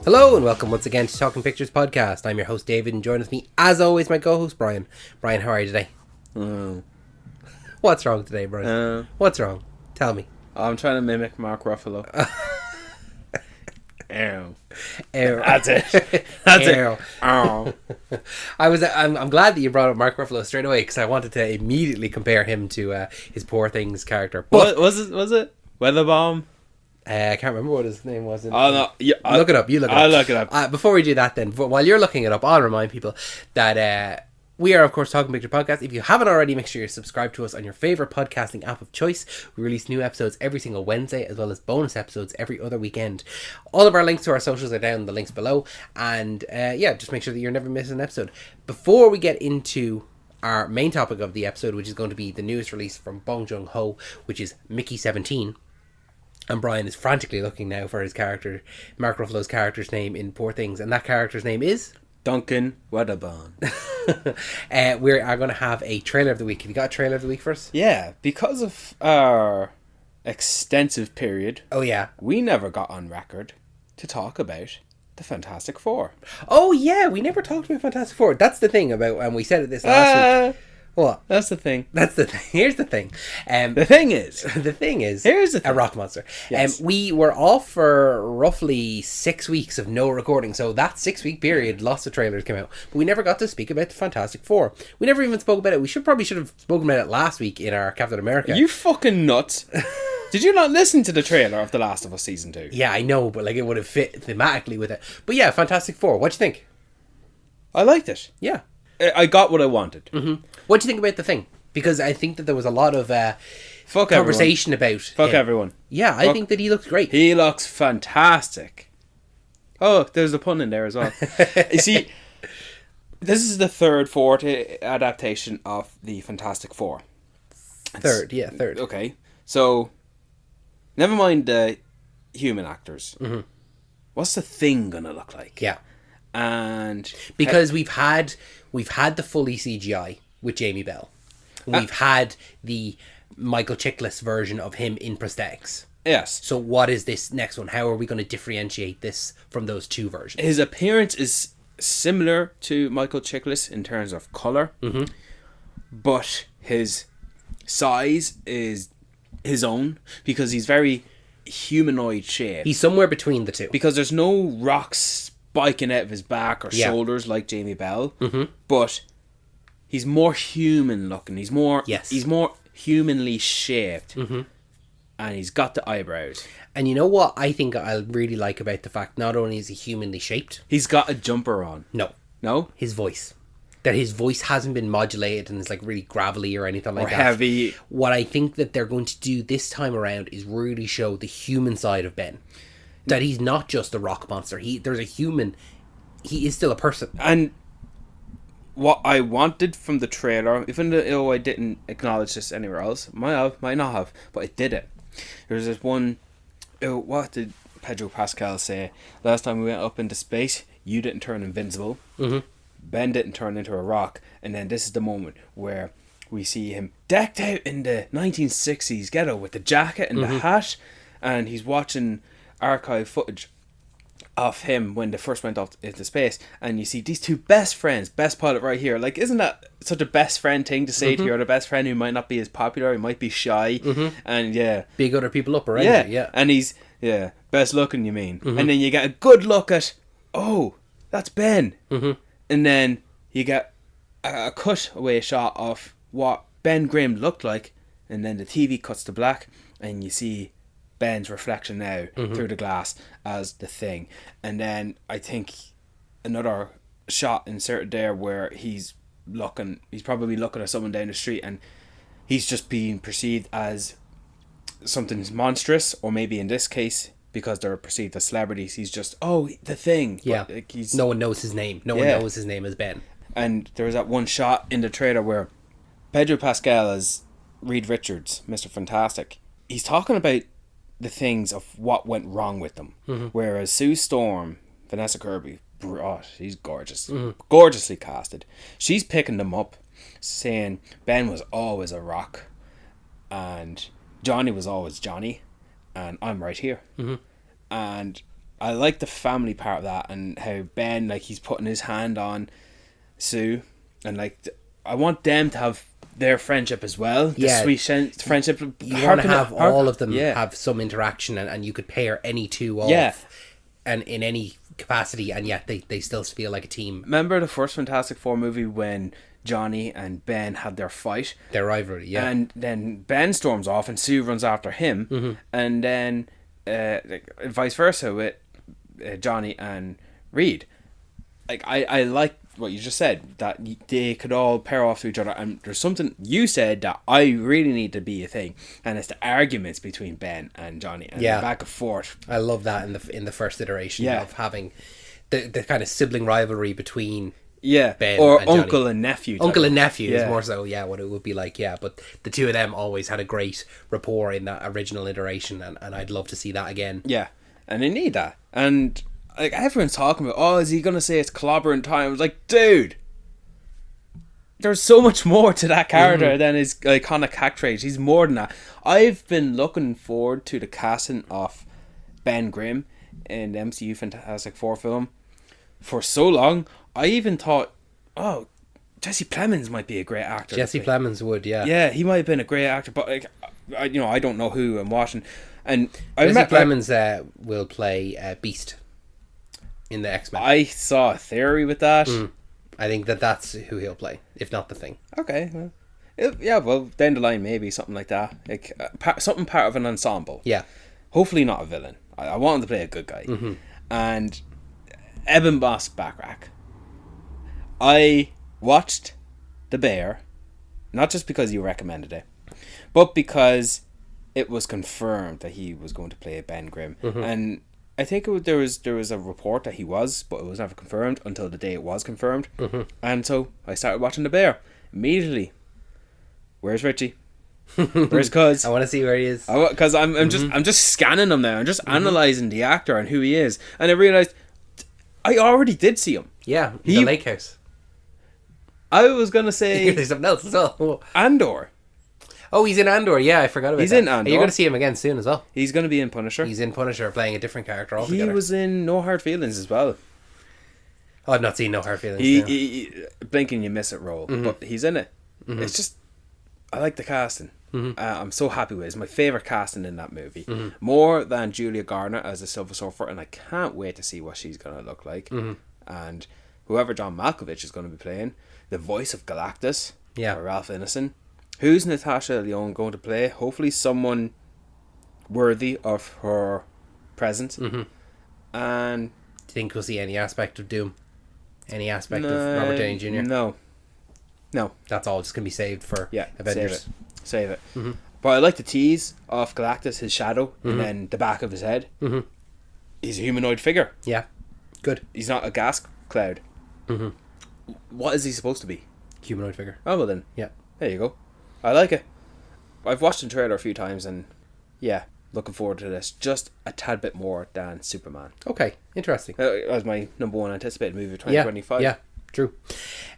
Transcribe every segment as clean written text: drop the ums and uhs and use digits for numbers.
Hello and welcome once again to Talking Pictures Podcast. I'm your host David and join with me as always my co-host Brian. Brian, how are you today? What's wrong today, Brian? What's wrong? Tell me. I'm trying to mimic Mark Ruffalo. Ew. That's it. That's it. I'm glad that you brought up Mark Ruffalo straight away because I wanted to immediately compare him to his Poor Things character. But was it Weatherbomb? I can't remember what his name was. Oh no! Look it up. You look it up. I'll look it up. Before we do that, then, while you're looking it up, I'll remind people that we are, of course, Talking Picture Podcast. If you haven't already, make sure you're subscribed to us on your favorite podcasting app of choice. We release new episodes every single Wednesday, as well as bonus episodes every other weekend. All of our links to our socials are down in the links below, and just make sure that you're never missing an episode. Before we get into our main topic of the episode, which is going to be the newest release from Bong Joon-Ho, which is Mickey 17. And Brian is frantically looking now for his character, Mark Ruffalo's character's name in Poor Things. And that character's name is? Duncan Weatherbomb. We are going to have a trailer of the week. Have you got a trailer of the week for us? Yeah, because of our extensive period. Oh, yeah. We never got on record to talk about the Fantastic Four. Oh, yeah. We never talked about Fantastic Four. That's the thing about, and we said it this last week. What? That's the thing. That's the thing. Here's the thing. The thing is. Here's the thing. A rock monster. Yes. We were off for roughly 6 weeks of no recording. So that 6 week period, lots of trailers came out. But we never got to speak about the Fantastic Four. We never even spoke about it. We should have spoken about it last week in our Captain America. Are you fucking nuts? Did you not listen to the trailer of The Last of Us Season 2? Yeah, I know. But like it would have fit thematically with it. But yeah, Fantastic Four. What'd you think? I liked it. Yeah. I got what I wanted. Mm-hmm. What do you think about the thing? Because I think that there was a lot of conversation about Fuck him. everyone. Yeah, I think that he looks great. He looks fantastic. Oh, there's a pun in there as well. You see, this is the fourth adaptation of the Fantastic Four. Third. Okay, so never mind the human actors. Mm-hmm. What's the Thing gonna look like? Yeah. And because we've had the fully CGI with Jamie Bell. We've had the Michael Chiklis version of him in prosthetics. Yes. So what is this next one? How are we going to differentiate this from those two versions? His appearance is similar to Michael Chiklis in terms of colour. Mm-hmm. But his size is his own because he's very humanoid shaped. He's somewhere between the two. Because there's no rocks spiking out of his back or shoulders like Jamie Bell, but he's more human looking. He's more humanly shaped, and he's got the eyebrows. And you know what I think I really like about the fact not only is he humanly shaped, he's got a jumper on. No, his voice. That his voice hasn't been modulated and is like really gravelly or anything like or that. Heavy. What I think that they're going to do this time around is really show the human side of Ben. That he's not just a rock monster. There's a human. He is still a person. And what I wanted from the trailer, even though I didn't acknowledge this anywhere else, might not have, but I did it. There's this one. What did Pedro Pascal say? Last time we went up into space, you didn't turn invincible. Mm-hmm. Ben didn't turn into a rock. And then this is the moment where we see him decked out in the 1960s ghetto with the jacket and the hat, and he's watching archive footage of him when they first went off into space, and you see these two best friends, best pilot right here. Like, isn't that such a best friend thing to say to your other best friend who might not be as popular, he might be shy, and big other people up around you, and he's best looking, you mean, and then you get a good look at, oh, that's Ben, and then you get a cutaway shot of what Ben Grimm looked like, and then the TV cuts to black, and you see Ben's reflection now through the glass as the Thing. And then I think another shot inserted there where he's probably looking at someone down the street and he's just being perceived as something monstrous, or maybe in this case, because they're perceived as celebrities, he's just, oh, the Thing. Yeah. Like, no one knows his name. No one knows his name as Ben. And there was that one shot in the trailer where Pedro Pascal as Reed Richards, Mr. Fantastic, he's talking about the things of what went wrong with them. Whereas Sue Storm, Vanessa Kirby, she's gorgeous. Gorgeously casted. She's picking them up, saying Ben was always a rock and Johnny was always Johnny, and I'm right here. And I like the family part of that, and how Ben, like, he's putting his hand on Sue, and like I want them to have their friendship as well. The sweet friendship. You want to have all of them have some interaction, and you could pair any two off. Yeah. And in any capacity, and yet they still feel like a team. Remember the first Fantastic Four movie when Johnny and Ben had their fight? Their rivalry, yeah. And then Ben storms off and Sue runs after him. Mm-hmm. And then vice versa with Johnny and Reed. Like, I like what you just said, that they could all pair off to each other, and there's something you said that I really need to be a thing, and it's the arguments between Ben and Johnny, and the back and forth. I love that in the first iteration of having the kind of sibling rivalry between Ben or and uncle Johnny. And nephew. Uncle and nephew is more so what it would be like, but the two of them always had a great rapport in that original iteration, and I'd love to see that again. Yeah, and they need that, and like everyone's talking about, is he gonna say it's clobbering time? I was like, dude, there's so much more to that character than his iconic hack traits. He's more than that. I've been looking forward to the casting of Ben Grimm in the MCU Fantastic Four film for so long. I even thought, Jesse Plemons might be a great actor. Jesse Plemons would, yeah, he might have been a great actor, but like, I don't know who I'm watching. And Jesse Plemons will play Beast in the X-Men. I saw a theory with that. I think that's who he'll play, if not the Thing. Okay, well, down the line maybe something like that, like something part of an ensemble. Yeah, hopefully not a villain. I want him to play a good guy. And Eben Boss Backrack. I watched The Bear, not just because you recommended it, but because it was confirmed that he was going to play Ben Grimm, and I think there was a report that he was, but it was never confirmed until the day it was confirmed. And so I started watching The Bear immediately. Where's Richie? Where's Cuz? I want to see where he is, because I'm just scanning him now. I'm just analysing the actor and who he is, and I realised I already did see him. Yeah, the Lake House. I was gonna say something else as well. Andor. Oh, he's in Andor. Yeah, I forgot about that. He's in Andor. You're going to see him again soon as well. He's going to be in Punisher. He's in Punisher, playing a different character altogether. He was in No Hard Feelings as well. Oh, I've not seen No Hard Feelings. He blinking you miss it role, but he's in it. It's just, I like the casting. I'm so happy with it. It's my favourite casting in that movie. More than Julia Garner as the Silver Surfer, and I can't wait to see what she's going to look like. And whoever John Malkovich is going to be playing, the voice of Galactus, or Ralph Ineson. Who's Natasha Lyonne going to play? Hopefully someone worthy of her presence. And do you think we'll see any aspect of Doom? Any aspect of Robert Downey Jr.? No. That's all just going to be saved for Avengers. Save it. But I like the tease of Galactus, his shadow, and then the back of his head. He's a humanoid figure. Yeah. Good. He's not a gas cloud. What is he supposed to be? Humanoid figure. Oh, well then. Yeah. There you go. I like it. I've watched the trailer a few times, and looking forward to this just a tad bit more than Superman. Okay, interesting. That was my number one anticipated movie of 2025. Yeah, true.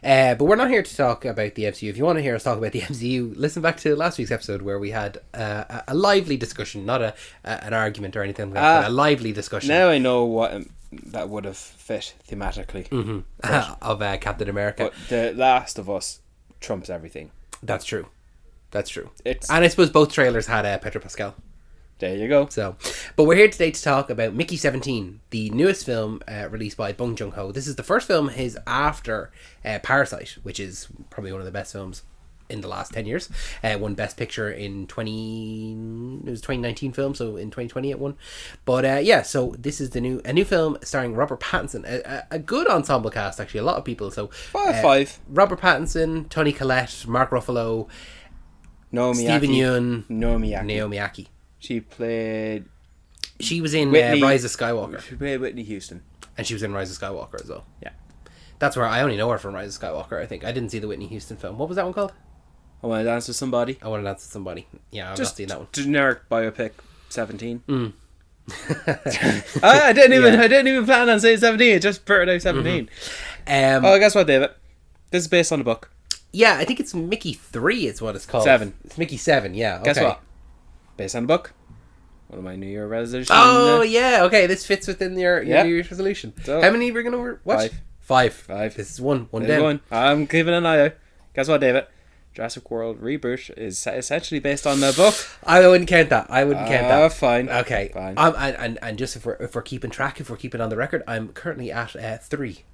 But we're not here to talk about the MCU. If you want to hear us talk about the MCU, listen back to last week's episode where we had a lively discussion, not an argument or anything like that, but a lively discussion. Now I know what that would have fit thematically of Captain America. But The Last of Us trumps everything. That's true. And I suppose both trailers had Pedro Pascal. There you go. So, but we're here today to talk about Mickey 17, the newest film released by Bong Joon-Ho. This is the first film his after Parasite, which is probably one of the best films in the last 10 years. Won Best Picture in 2019 film, so in 2020 it won. But so this is a new film starring Robert Pattinson, a good ensemble cast actually, a lot of people. So 5. Robert Pattinson, Toni Collette, Mark Ruffalo, Stephen Yeun, Naomi Aki. She was in Rise of Skywalker. She played Whitney Houston. And she was in Rise of Skywalker as well. Yeah. That's where I only know her from, Rise of Skywalker, I think. I didn't see the Whitney Houston film. What was that one called? I Want to Dance with Somebody. Yeah, I've not seen that one. Generic biopic 17. I didn't even plan on saying 17. It just put out 17. Guess what, David? This is based on the book. Yeah, I think it's Mickey 3 is what it's called. 7. It's Mickey 7, yeah. Okay. Guess what? Based on the book. One of my New Year resolutions. Oh, yeah. Okay, this fits within your Yeah. New Year's resolution. So- How many we're going to watch? Five. This is one. One There's down. one. I'm keeping an eye out. Guess what, David? Jurassic World reboot is essentially based on the book. I wouldn't count that. Fine. Okay. Fine. And just if we're keeping track, if we're keeping on the record, I'm currently at 3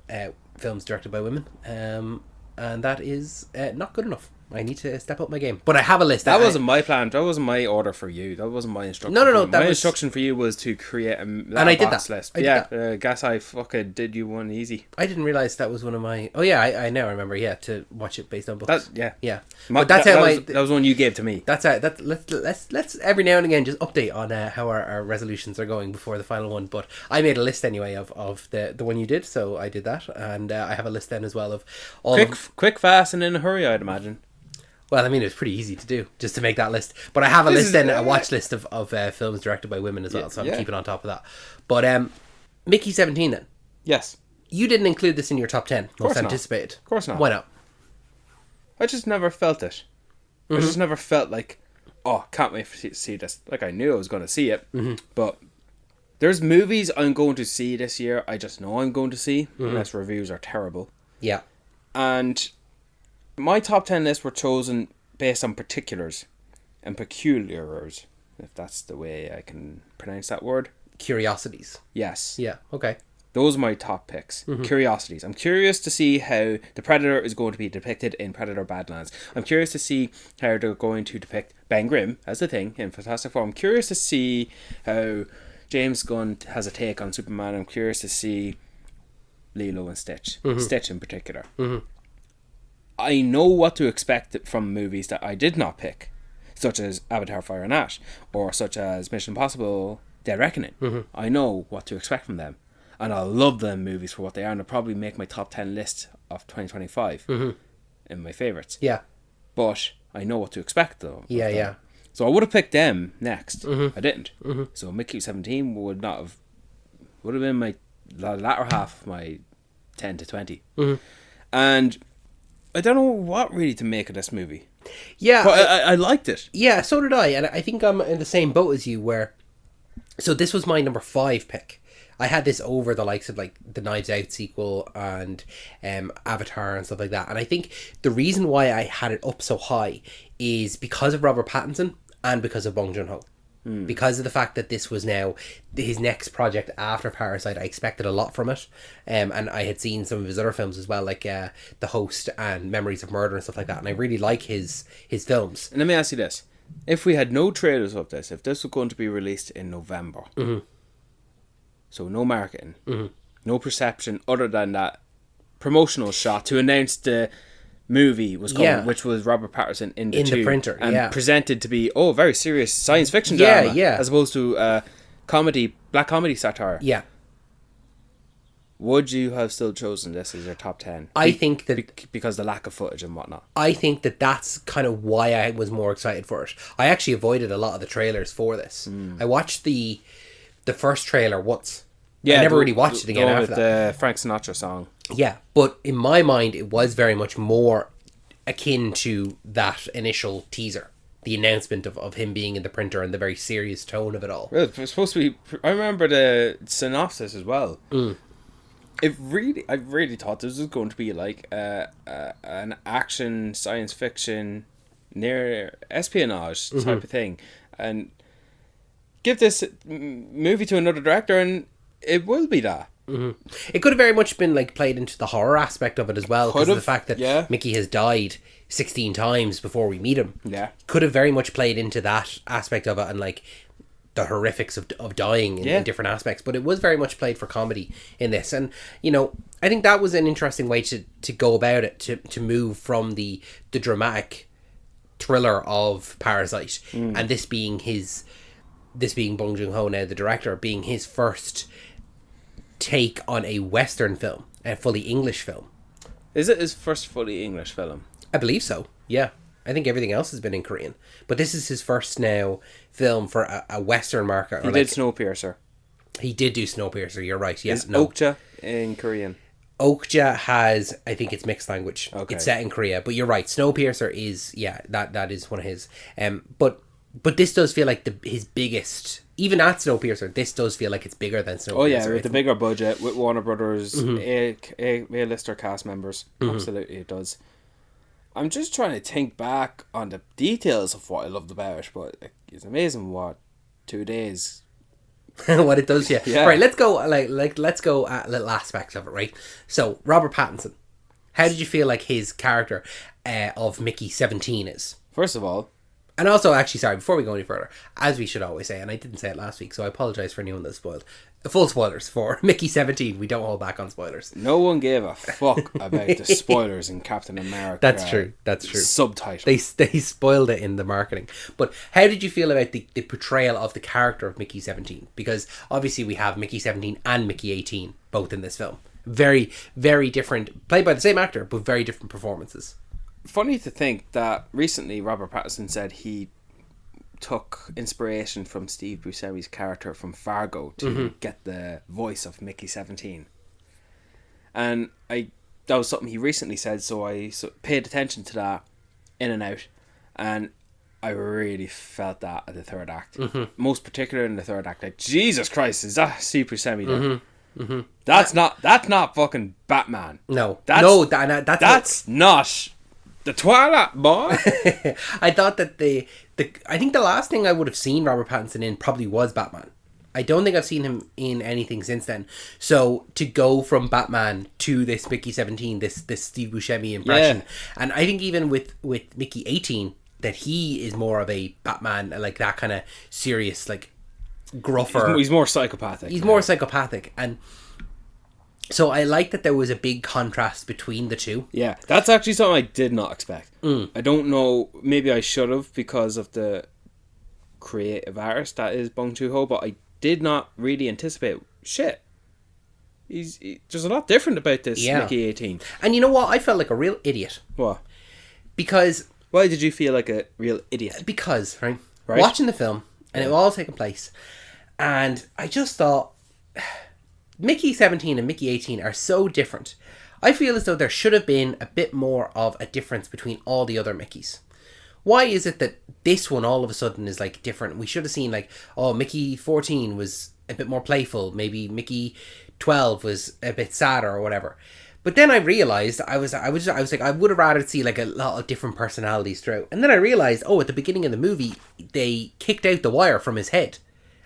films directed by women, and that is not good enough. I need to step up my game. But I have a list. That wasn't my plan. That wasn't my order for you. That wasn't my instruction. No. For you. That my was... instruction for you was to create a and I did that. list. I did that. Guess I fucking did you one easy. I didn't realize that was one of my. Oh yeah, I now remember. Yeah, to watch it based on books. Yeah. But that's how that was one you gave to me. That's how. Let's every now and again just update on how our resolutions are going before the final one. But I made a list anyway of the one you did, so I did that, and I have a list then as well of all. Quick, fast, and in a hurry. I'd imagine. Well, I mean, it was pretty easy to do, just to make that list. But I have a watch list of films directed by women as well, so I'm keeping on top of that. But Mickey 17 then. Yes. You didn't include this in your top 10, most anticipated. Of course not. Why not? I just never felt it. I just never felt like, oh, can't wait to see this. Like, I knew I was going to see it, but there's movies I'm going to see this year I just know I'm going to see, unless reviews are terrible. Yeah. And my top 10 lists were chosen based on particulars and peculiars, if that's the way I can pronounce that word. Curiosities. Yes. Yeah, okay. Those are my top picks. Curiosities. I'm curious to see how the Predator is going to be depicted in Predator Badlands. I'm curious to see how they're going to depict Ben Grimm as the Thing in Fantastic Four. I'm curious to see how James Gunn has a take on Superman. I'm curious to see Lilo and Stitch. Stitch in particular. I know what to expect from movies that I did not pick, such as Avatar Fire and Ash, or such as Mission Impossible Dead Reckoning. I know what to expect from them, and I love them movies for what they are, and I'll probably make my top 10 list of 2025 in my favourites. Yeah. But I know what to expect though. Yeah. So I would have picked them next. I didn't. So Mickey 17 would have been my latter half of my 10 to 20. And I don't know what really to make of this movie. Yeah. But I liked it. Yeah, so did I. And I think I'm in the same boat as you where... So this was my number 5 pick. I had this over the likes of like the Knives Out sequel and Avatar and stuff like that. And I think the reason why I had it up so high is because of Robert Pattinson and because of Bong Joon-Ho. Because of the fact that this was now his next project after Parasite, I expected a lot from it, and I had seen some of his other films as well, like The Host and Memories of Murder and stuff like that, and I really like his films. And let me ask you this. If we had no trailers of this, if this was going to be released in November, so no marketing, no perception other than that promotional shot to announce the movie was coming, which was Robert Patterson in the printer, and presented to be very serious science fiction drama, as opposed to black comedy satire. Yeah. Would you have still chosen this as your top 10? I think that because the lack of footage and whatnot. I think that that's kind of why I was more excited for it. I actually avoided a lot of the trailers for this. I watched the first trailer once. I never really watched it again after that. The Frank Sinatra song. Yeah, but in my mind, it was very much more akin to that initial teaser. The announcement of him being in the printer and the very serious tone of it all. Well, it was supposed to be... I remember the synopsis as well. I really thought this was going to be like an action, science fiction, near espionage type of thing. And give this movie to another director and it will be that. It could have very much been like played into the horror aspect of it as well, because of the fact that Mickey has died 16 times before we meet him. Yeah, could have very much played into that aspect of it and like the horrifics of dying in different aspects. But it was very much played for comedy in this, and you know, I think that was an interesting way to go about it, to move from the dramatic thriller of Parasite, and this being Bong Joon-Ho, now the director, being his first take on a Western film, a fully English film. Is it his first fully English film? I believe so, yeah. I think everything else has been in Korean. But this is his first now film for a Western market. He did Snowpiercer. He did do Snowpiercer, you're right. Yes, Is Okja in Korean? Okja has, I think it's mixed language. Okay. It's set in Korea. But you're right, Snowpiercer is, that is one of his. But But this does feel like his biggest. Even at Snowpiercer, this does feel like it's bigger than Snowpiercer. Oh yeah, with the bigger budget, with Warner Brothers, A-lister cast members. Absolutely, it does. I'm just trying to think back on the details of what I loved about it, but it's amazing what 2 days. What it does, yeah. Yeah. Right, let's go. Let's go at little aspects of it, right? So, Robert Pattinson, how did you feel like his character of Mickey 17 is? First of all, And also, actually, sorry, before we go any further, as we should always say, and I didn't say it last week, so I apologise for anyone that's spoiled. Full spoilers for Mickey 17. We don't hold back on spoilers. no one gave a fuck about the spoilers in Captain America. That's true. That's true. Subtitle. They spoiled it in the marketing. But how did you feel about the portrayal of the character of Mickey 17? Because obviously we have Mickey 17 and Mickey 18 both in this film. Very, very different, played by the same actor, but very different performances. Funny to think that recently Robert Pattinson said he took inspiration from Steve Buscemi's character from Fargo to get the voice of Mickey 17. And that was something he recently said, so I paid attention to that in and out, and I really felt that at the third act. Most particular in the third act. Like, Jesus Christ, is that Steve Buscemi there? That's not fucking Batman. No. That's not the Twilight Boy. I thought that I think the last thing I would have seen Robert Pattinson in probably was Batman. I don't think I've seen him in anything since then. So to go from Batman to this Mickey 17, this Steve Buscemi impression, and I think even with Mickey 18, that he is more of a Batman, like that kind of serious, like gruffer. He's more psychopathic. He's more psychopathic, and so I like that there was a big contrast between the two. Yeah, that's actually something I did not expect. I don't know, maybe I should have because of the creative artist that is Bong Joon-Ho, but I did not really anticipate shit. There's a lot different about this Mickey 18. And you know what? I felt like a real idiot. What? Because... Why did you feel like a real idiot? Because, right? Watching the film, and it was all taking place, and I just thought... Mickey 17 and Mickey 18 are so different. I feel as though there should have been a bit more of a difference between all the other Mickeys. Why is it that this one all of a sudden is like different? We should have seen like, oh, Mickey 14 was a bit more playful. Maybe Mickey 12 was a bit sadder or whatever. But then I realised I was like, I would have rather see like a lot of different personalities throughout. And then I realised, oh, at the beginning of the movie, they kicked out the wire from his head.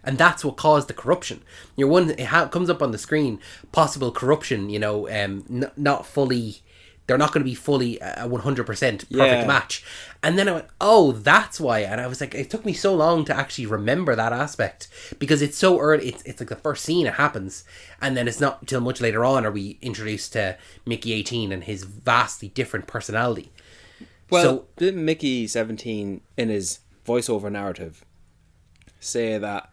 And that's what caused the corruption. It comes up on the screen, possible corruption, not fully, they're not going to be fully a 100% perfect match. And then I went, oh, that's why. And I was like, it took me so long to actually remember that aspect because it's so early. It's like the first scene it happens. And then it's not until much later on are we introduced to Mickey 18 and his vastly different personality. Well, didn't Mickey 17 in his voiceover narrative say that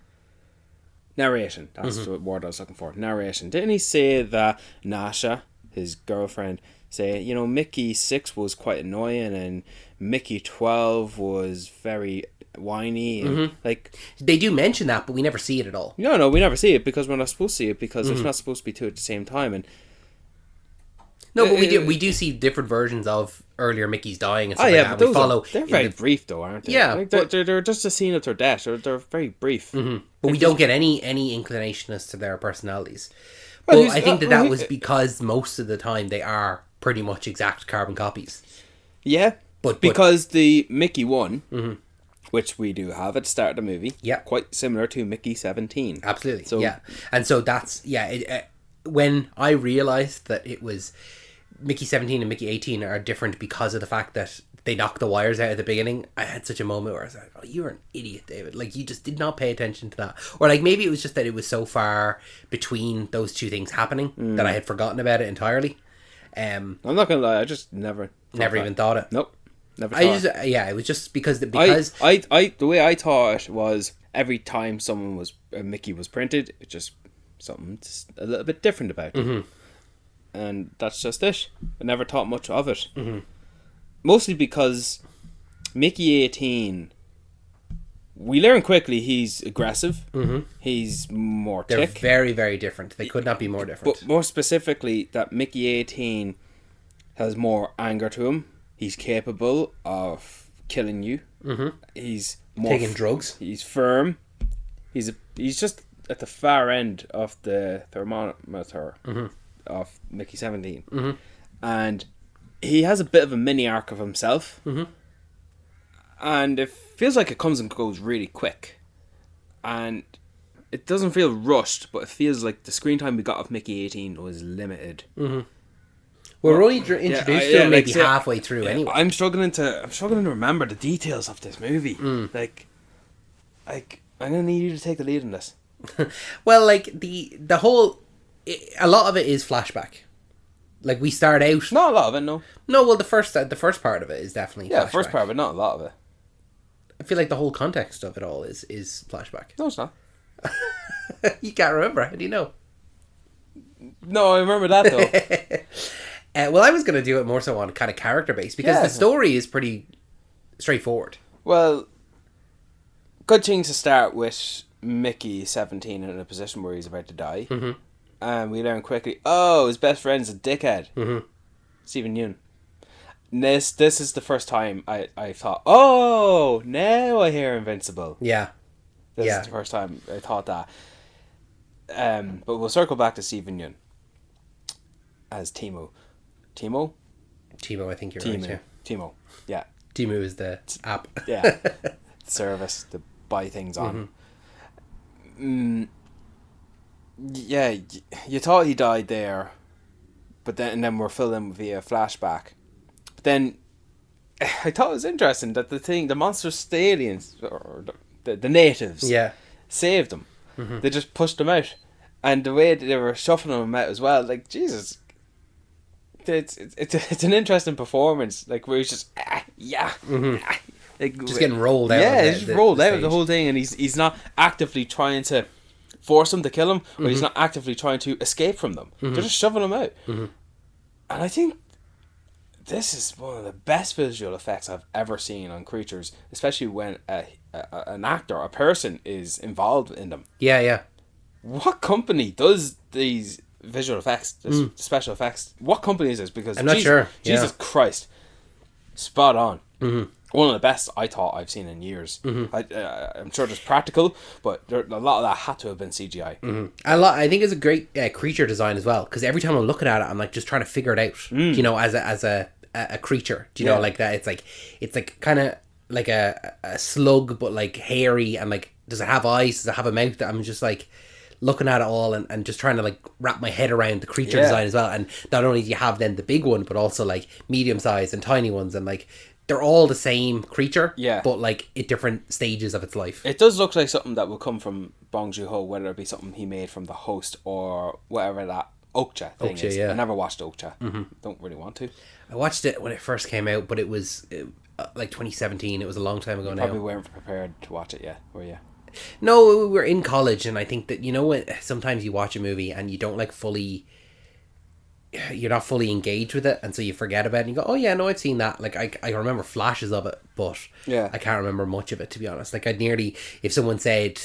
narration, that's the word I was looking for. Narration. Didn't he say that Nasha, his girlfriend, say, Mickey 6 was quite annoying and Mickey 12 was very whiny and like they do mention that, but we never see it at all. No, we never see it because we're not supposed to see it because it's not supposed to be two at the same time. And no, but we do see different versions of earlier Mickeys dying and stuff like that. But they're very brief though, aren't they? Yeah, like they're just a scene of their death. They're very brief. But we don't get any inclination as to their personalities. Well, I think that was because most of the time they are pretty much exact carbon copies. Yeah, but because the Mickey 1, which we do have at the start of the movie, quite similar to Mickey 17. Absolutely. So and so that's when I realised that it was Mickey 17 and Mickey 18 are different because of the fact that they knocked the wires out at the beginning, I had such a moment where I was like, oh, you're an idiot, David. Like, you just did not pay attention to that. Or, like, maybe it was just that it was so far between those two things happening that I had forgotten about it entirely. I'm not going to lie, I just never even thought it. Nope. Never thought it. Yeah, it was just because... The way I thought it was every time someone was... Mickey was printed, it just... Something just a little bit different about it. And that's just it. I never thought much of it. Mostly because Mickey 18, we learn quickly he's aggressive. He's more tick. They're very, very different. They could not be more different. But more specifically, that Mickey 18 has more anger to him. He's capable of killing you He's more Taking drugs. He's firm. He's just at the far end of the thermometer of Mickey 17, and he has a bit of a mini arc of himself, and it feels like it comes and goes really quick, and it doesn't feel rushed, but it feels like the screen time we got of Mickey 18 was limited. We're only introduced to him maybe halfway through anyway. I'm struggling to remember the details of this movie. Like I'm gonna need you to take the lead in this. Well, like the whole, a lot of it is flashback. Like we start out. Not a lot of it, no. No, well, the first part of it is definitely Yeah, flashback. the first part, but not a lot of it. I feel like the whole context of it all is flashback. No, it's not. You can't remember. How do you know? No, I remember that though. Well, I was going to do it more so on kind of character based because the story is pretty straightforward. Well, good thing to start with Mickey 17 in a position where he's about to die. And we learn quickly, his best friend's a dickhead. Stephen Yeun. This is the first time I thought, now I hear Invincible. Yeah. This is the first time I thought that. But we'll circle back to Stephen Yeun as Timo. Timo, I think you're right. Yeah. Timo, yeah. Timo is the app. Yeah. The service to buy things on. Yeah, you thought he died there, but then we're filled in via flashback. But then I thought it was interesting that the monsters, the aliens, or the natives, saved them. They just pushed them out, and the way that they were shuffling them out as well, like Jesus. It's an interesting performance, like where he's just like just getting rolled out. Yeah, he's just rolled out of the whole thing, and he's not actively trying to force them to kill him, or he's not actively trying to escape from them. They're just shoving him out, and I think this is one of the best visual effects I've ever seen on creatures, especially when an actor, a person, is involved in them. Yeah. What company does these visual effects, special effects? What company is this? Because I'm not sure. Jesus Christ, spot on. One of the best I thought I've seen in years. I'm sure there's practical, but a lot of that had to have been CGI. I think it's a great creature design as well, because every time I'm looking at it, I'm like just trying to figure it out. You know, as a creature. Do you know, like that? It's like kind of like a slug, but like hairy, and like, does it have eyes? Does it have a mouth? I'm just like looking at it all and just trying to like wrap my head around the creature design as well. And not only do you have then the big one, but also like medium size and tiny ones, and like they're all the same creature, but like at different stages of its life. It does look like something that will come from Bong Joon-Ho, whether it be something he made from The Host or whatever that Okja thing is. I never watched Okja. Don't really want to. I watched it when it first came out, but it was like 2017. It was a long time ago now. Probably weren't prepared to watch it yet, were you? No, we were in college, and I think that, you know what, sometimes you watch a movie and you don't like you're not fully engaged with it, and so you forget about it and you go, oh yeah, no, I've seen that. Like I remember flashes of it, but I can't remember much of it, to be honest. Like I'd nearly, if someone said,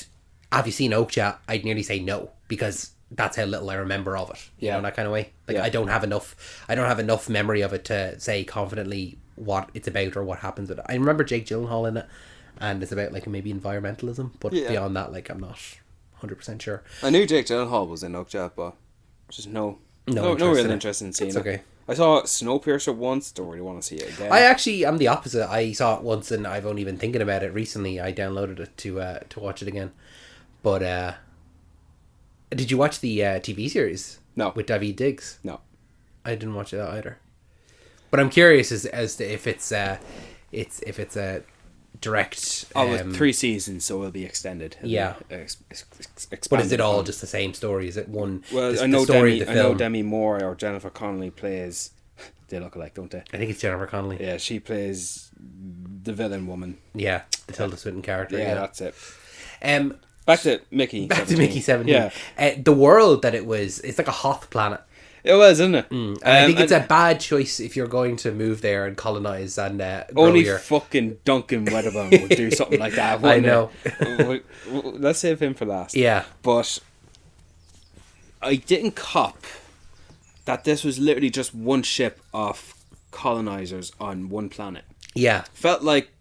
have you seen Okja, I'd nearly say no, because that's how little I remember of it. You know, that kind of way. Like I don't have enough memory of it to say confidently what it's about or what happens with it. I remember Jake Gyllenhaal in it, and it's about like maybe environmentalism, but beyond that, like, I'm not 100% sure. I knew Jake Gyllenhaal was in Okja, but just no real interest in seeing it. Okay. I saw Snowpiercer once, don't really want to see it again. I'm the opposite. I saw it once and I've only been thinking about it recently. I downloaded it to watch it again. But did you watch the TV series? No. With Daveed Diggs? No. I didn't watch that either. But I'm curious as to if it's a direct. With 3 seasons, so it'll be extended. But is it all just the same story? Is it one? Well, I know Demi Moore or Jennifer Connelly plays. They look alike, don't they? I think it's Jennifer Connelly. Yeah, she plays the villain woman. Yeah, the Tilda Swinton character. Yeah, that's it. Back to Mickey. To Mickey 17. Yeah. The world that it's like a Hoth planet. It was, isn't it? And I think it's a bad choice if you're going to move there and colonize and only fucking Duncan Wedderburn would do something like that. I know. Let's save him for last. Yeah, but I didn't cop that this was literally just one ship of colonizers on one planet. Yeah, felt like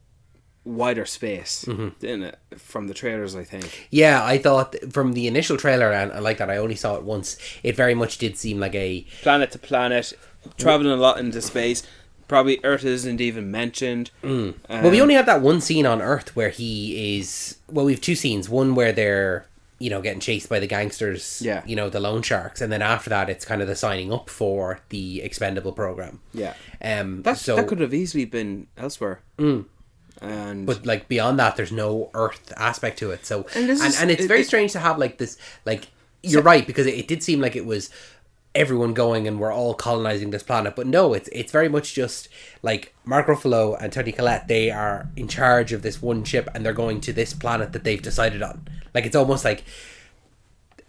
wider space, didn't it? From the trailers, I think. Yeah, I thought from the initial trailer, and I like that I only saw it once, it very much did seem like a... Planet to planet, traveling a lot into space. Probably Earth isn't even mentioned. Well, we only have that one scene on Earth where he is... Well, we have two scenes. One where they're, getting chased by the gangsters, Yeah. The loan sharks. And then after that, it's kind of the signing up for the expendable program. Yeah. So, that could have easily been elsewhere. And but like beyond that, there's no Earth aspect to it. So And this is- and it's very strange to have like this, like, you're right, because it did seem like it was everyone going and we're all colonizing this planet, but no, it's very much just like Mark Ruffalo and Tony Collette, they are in charge of this one ship and they're going to this planet that they've decided on. Like, it's almost like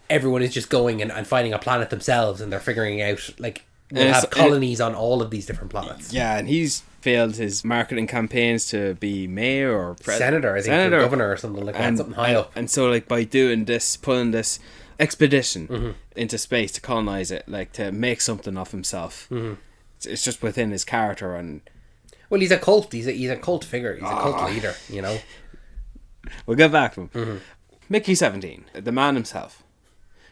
everyone is just going and finding a planet themselves, and they're figuring out, like, we'll have colonies on all of these different planets. Yeah, and he's failed his marketing campaigns to be mayor or Senator, I think, or governor or something like that, something high up. And so, like, by doing this, pulling this expedition into space to colonize it, like, to make something of himself, it's just within his character. And well, he's a cult. He's a cult figure. He's a cult leader. We'll get back to him. Mickey 17, the man himself.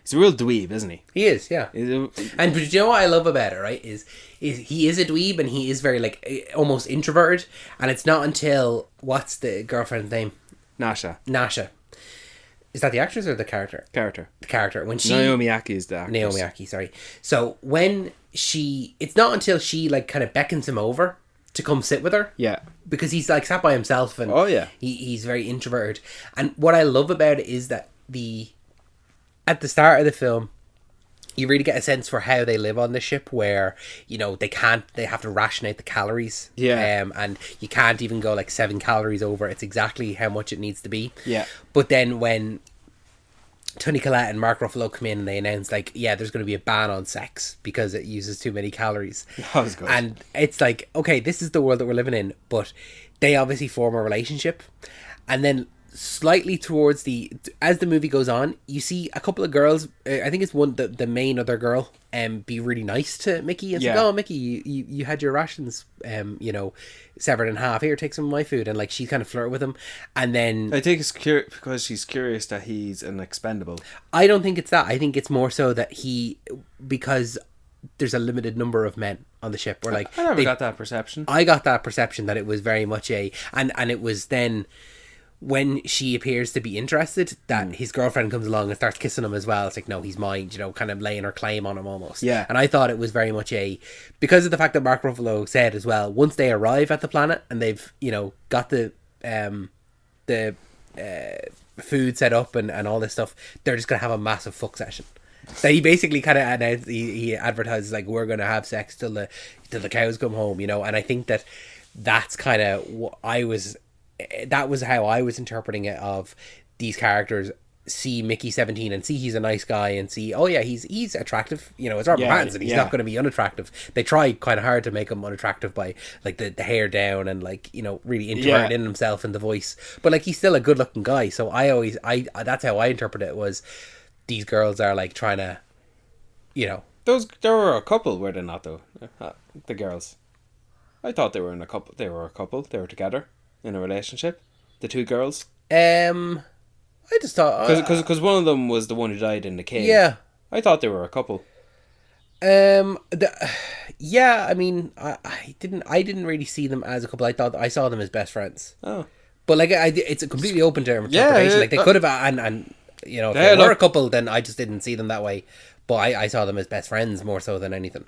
He's a real dweeb, isn't he? He is, yeah. And but you know what I love about it, right? Is he is a dweeb, and he is very, like, almost introverted. And it's not until, what's the girlfriend's name? Nasha. Is that the actress or the character? The character. When she... Naomi Aki is the actress. Naomi Aki, sorry. So when she... It's not until she, like, kind of beckons him over to come sit with her. Yeah. Because he's, like, sat by himself, and he's very introverted. And what I love about it is that at the start of the film, you really get a sense for how they live on the ship, where, they have to rationate the calories. Yeah. And you can't even go like 7 calories over. It's exactly how much it needs to be. Yeah. But then when Tony Collette and Mark Ruffalo come in and they announce, like, yeah, there's going to be a ban on sex because it uses too many calories. That was good. And it's like, okay, this is the world that we're living in, but they obviously form a relationship. And then slightly towards as the movie goes on, you see a couple of girls, I think it's the main other girl, be really nice to Mickey and say, oh, Mickey, you had your rations severed in half, here, take some of my food, and like she kind of flirt with him. And then I think it's because she's curious that he's an expendable. I don't think it's that. I think it's more so that because there's a limited number of men on the ship, or like I never got that perception. I got that perception that it was very much and it was then when she appears to be interested, that his girlfriend comes along and starts kissing him as well. It's like, no, he's mine, kind of laying her claim on him almost. Yeah. And I thought it was very much because of the fact that Mark Ruffalo said as well, once they arrive at the planet and they've, got the food set up and all this stuff, they're just going to have a massive fuck session. That he basically kind of announced, he advertises, like, we're going to have sex till the cows come home, and I think that's kind of what that was how I was interpreting it, of these characters see Mickey 17 and see he's a nice guy and see, oh yeah, he's attractive, it's Robert Pattinson, he's not going to be unattractive. They try kind of hard to make him unattractive by like the hair down and like, really introverted in himself and the voice, but like he's still a good looking guy. So I that's how I interpret it, was these girls are like trying to, there were a couple, were they not though? The girls, I thought they were in a couple. They were a couple. They were together in a relationship. The two girls. I just thought because one of them was the one who died in the cave. Yeah. I thought they were a couple. Yeah. I mean, I didn't really see them as a couple. I saw them as best friends. Oh. But like, it's a completely open to interpretation. Yeah, like they could have, and if they were a couple, then I just didn't see them that way. But I saw them as best friends more so than anything.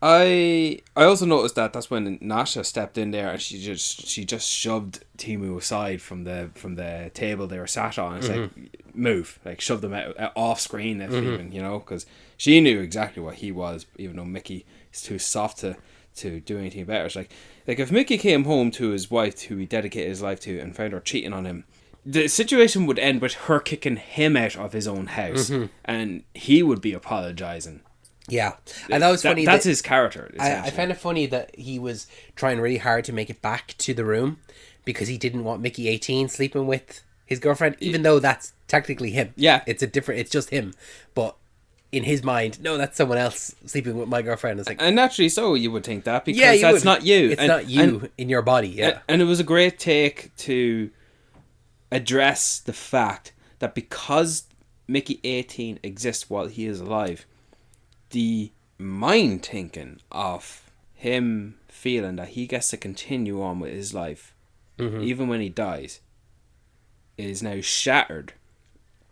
I also noticed that's when Nasha stepped in there and she just shoved Timu aside from the table they were sat on. It's like, move, like shove them out off screen, if even, because she knew exactly what he was, even though Mickey is too soft to do anything about it. It's like if Mickey came home to his wife, who he dedicated his life to, and found her cheating on him, the situation would end with her kicking him out of his own house, and he would be apologizing. Yeah, and that was funny. That's his character. I found it funny that he was trying really hard to make it back to the room because he didn't want Mickey 18 sleeping with his girlfriend, even though that's technically him. Yeah, it's just him. But in his mind, no, that's someone else sleeping with my girlfriend. It's like, And naturally so, you would think that, because you that's would. not you. It's not you in your body, yeah. And it was a great take to address the fact that because Mickey 18 exists while he is alive, the mind thinking of him feeling that he gets to continue on with his life, even when he dies, is now shattered.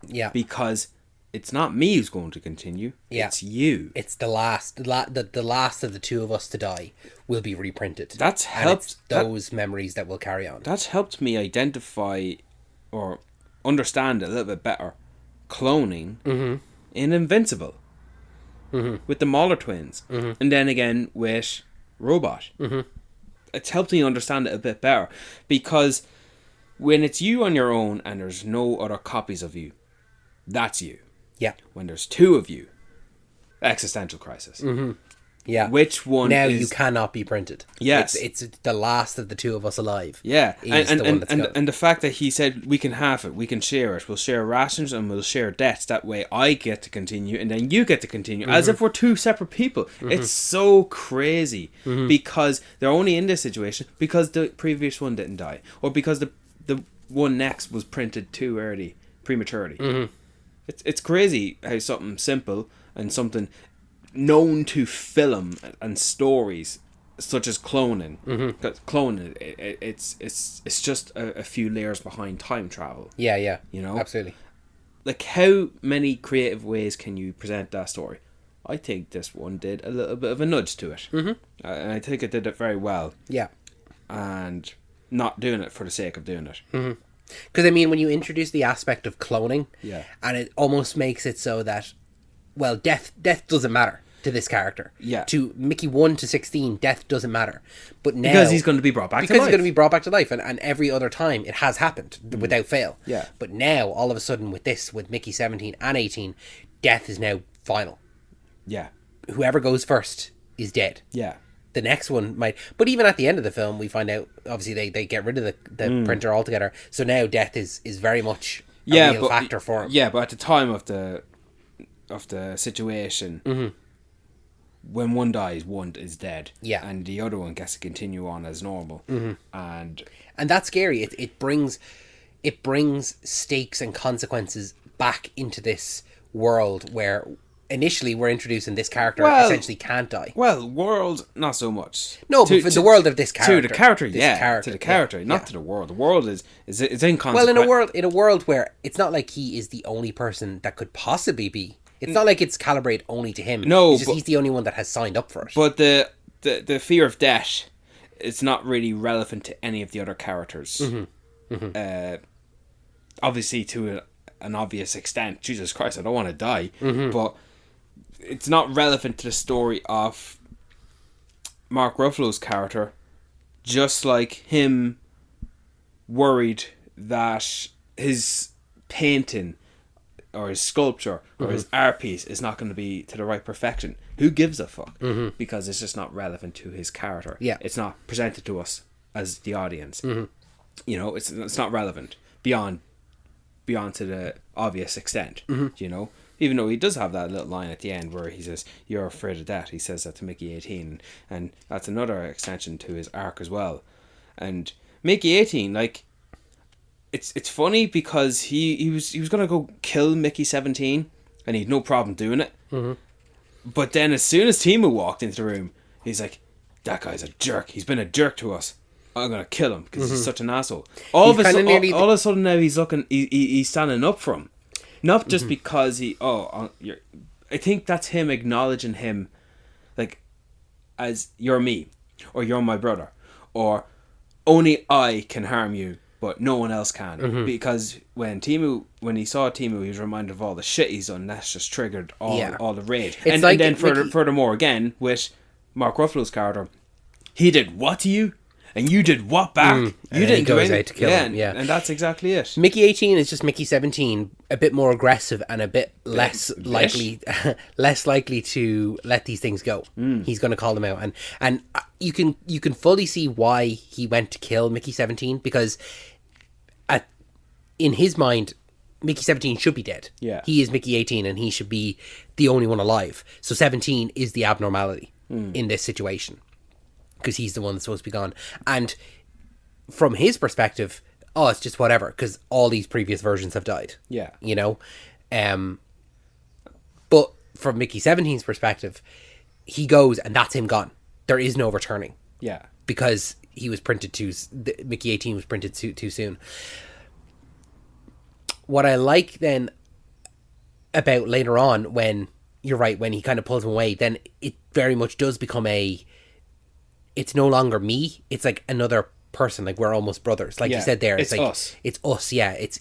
Yeah. Because it's not me who's going to continue. Yeah. It's you. It's the last of the two of us to die will be reprinted. That's and helped. it's those memories that will carry on. That's helped me identify or understand a little bit better cloning in Invincible with the Mauler twins, and then again with Robot. It's helped me understand it a bit better, because when it's you on your own and there's no other copies of you, that's you. Yeah. When there's two of you, existential crisis. Yeah. Which one now is... you cannot be printed. Yes. It's the last of the two of us alive. Yeah. And the fact that he said we can have it, we can share it, we'll share rations and we'll share debts. That way I get to continue and then you get to continue. As if we're two separate people. It's so crazy. Because they're only in this situation because the previous one didn't die. Or because the one next was printed too early, prematurely. It's crazy how something simple and something known to film and stories such as cloning, because cloning it's just a few layers behind time travel. Yeah, you know, absolutely. Like, how many creative ways can you present that story? I think this one did a little bit of a nudge to it, and I think it did it very well. Yeah, and not doing it for the sake of doing it. Because I mean, when you introduce the aspect of cloning, and it almost makes it so that, well, death doesn't matter to this character. Yeah. To Mickey 1 to 16, death doesn't matter. But now, because he's going to be brought back to life. Because he's going to be brought back to life, and every other time it has happened without fail. Yeah. But now, all of a sudden, with Mickey 17 and 18, death is now final. Yeah. Whoever goes first is dead. Yeah. The next one might... But even at the end of the film, we find out, obviously, they get rid of the printer altogether. So now death is very much a real factor for him. Yeah, but at the time of the situation, when one dies, one is dead. Yeah. And the other one gets to continue on as normal. And that's scary. It brings stakes and consequences back into this world where... Initially, we're introducing this character essentially can't die. Well, world, not so much. No, but for the world of this character. To the character, to the character, not to the world. The world is inconsequential. Well, in a world where it's not like he is the only person that could possibly be. It's not like it's calibrated only to him. No, it's just he's the only one that has signed up for it. But the fear of death is not really relevant to any of the other characters. Obviously, to an obvious extent. Jesus Christ, I don't want to die. But it's not relevant to the story of Mark Ruffalo's character, just like him worried that his painting or his sculpture or his art piece is not going to be to the right perfection. Who gives a fuck? Because it's just not relevant to his character. Yeah. It's not presented to us as the audience. You know, it's not relevant beyond to the obvious extent. You know, even though he does have that little line at the end where he says, "You're afraid of that." He says that to Mickey 18, and that's another extension to his arc as well. And Mickey 18, like, it's funny because he was gonna go kill Mickey 17, and he had no problem doing it. But then as soon as Timu walked into the room, he's like, "That guy's a jerk. He's been a jerk to us. I'm gonna kill him because he's such an asshole." All of a sudden now he's looking. He's standing up for him, not just because I think that's him acknowledging him, like, as you're me, or you're my brother, or only I can harm you, but no one else can. Because when he saw Timu, he was reminded of all the shit he's done. That's just triggered all the rage. And then furthermore, again with Mark Ruffalo's character, he did what to you? And you did what back? You didn't do anything to kill him. And that's exactly it. Mickey 18 is just Mickey 17, a bit more aggressive and a bit less likely to let these things go. He's going to call them out, and you can fully see why he went to kill Mickey 17, because in his mind, Mickey 17 should be dead. Yeah. He is Mickey 18 and he should be the only one alive. So 17 is the abnormality in this situation. Because he's the one that's supposed to be gone. And from his perspective, oh, it's just whatever. Because all these previous versions have died. Yeah. You know? But from Mickey 17's perspective, he goes and that's him gone. There is no returning. Yeah. Because he was printed Mickey 18 was printed too soon. What I like then about later on, when you're right, when he kind of pulls him away, then it very much does become it's no longer me. It's like another person. Like we're almost brothers. Like you said there, it's like us. It's us. Yeah, it's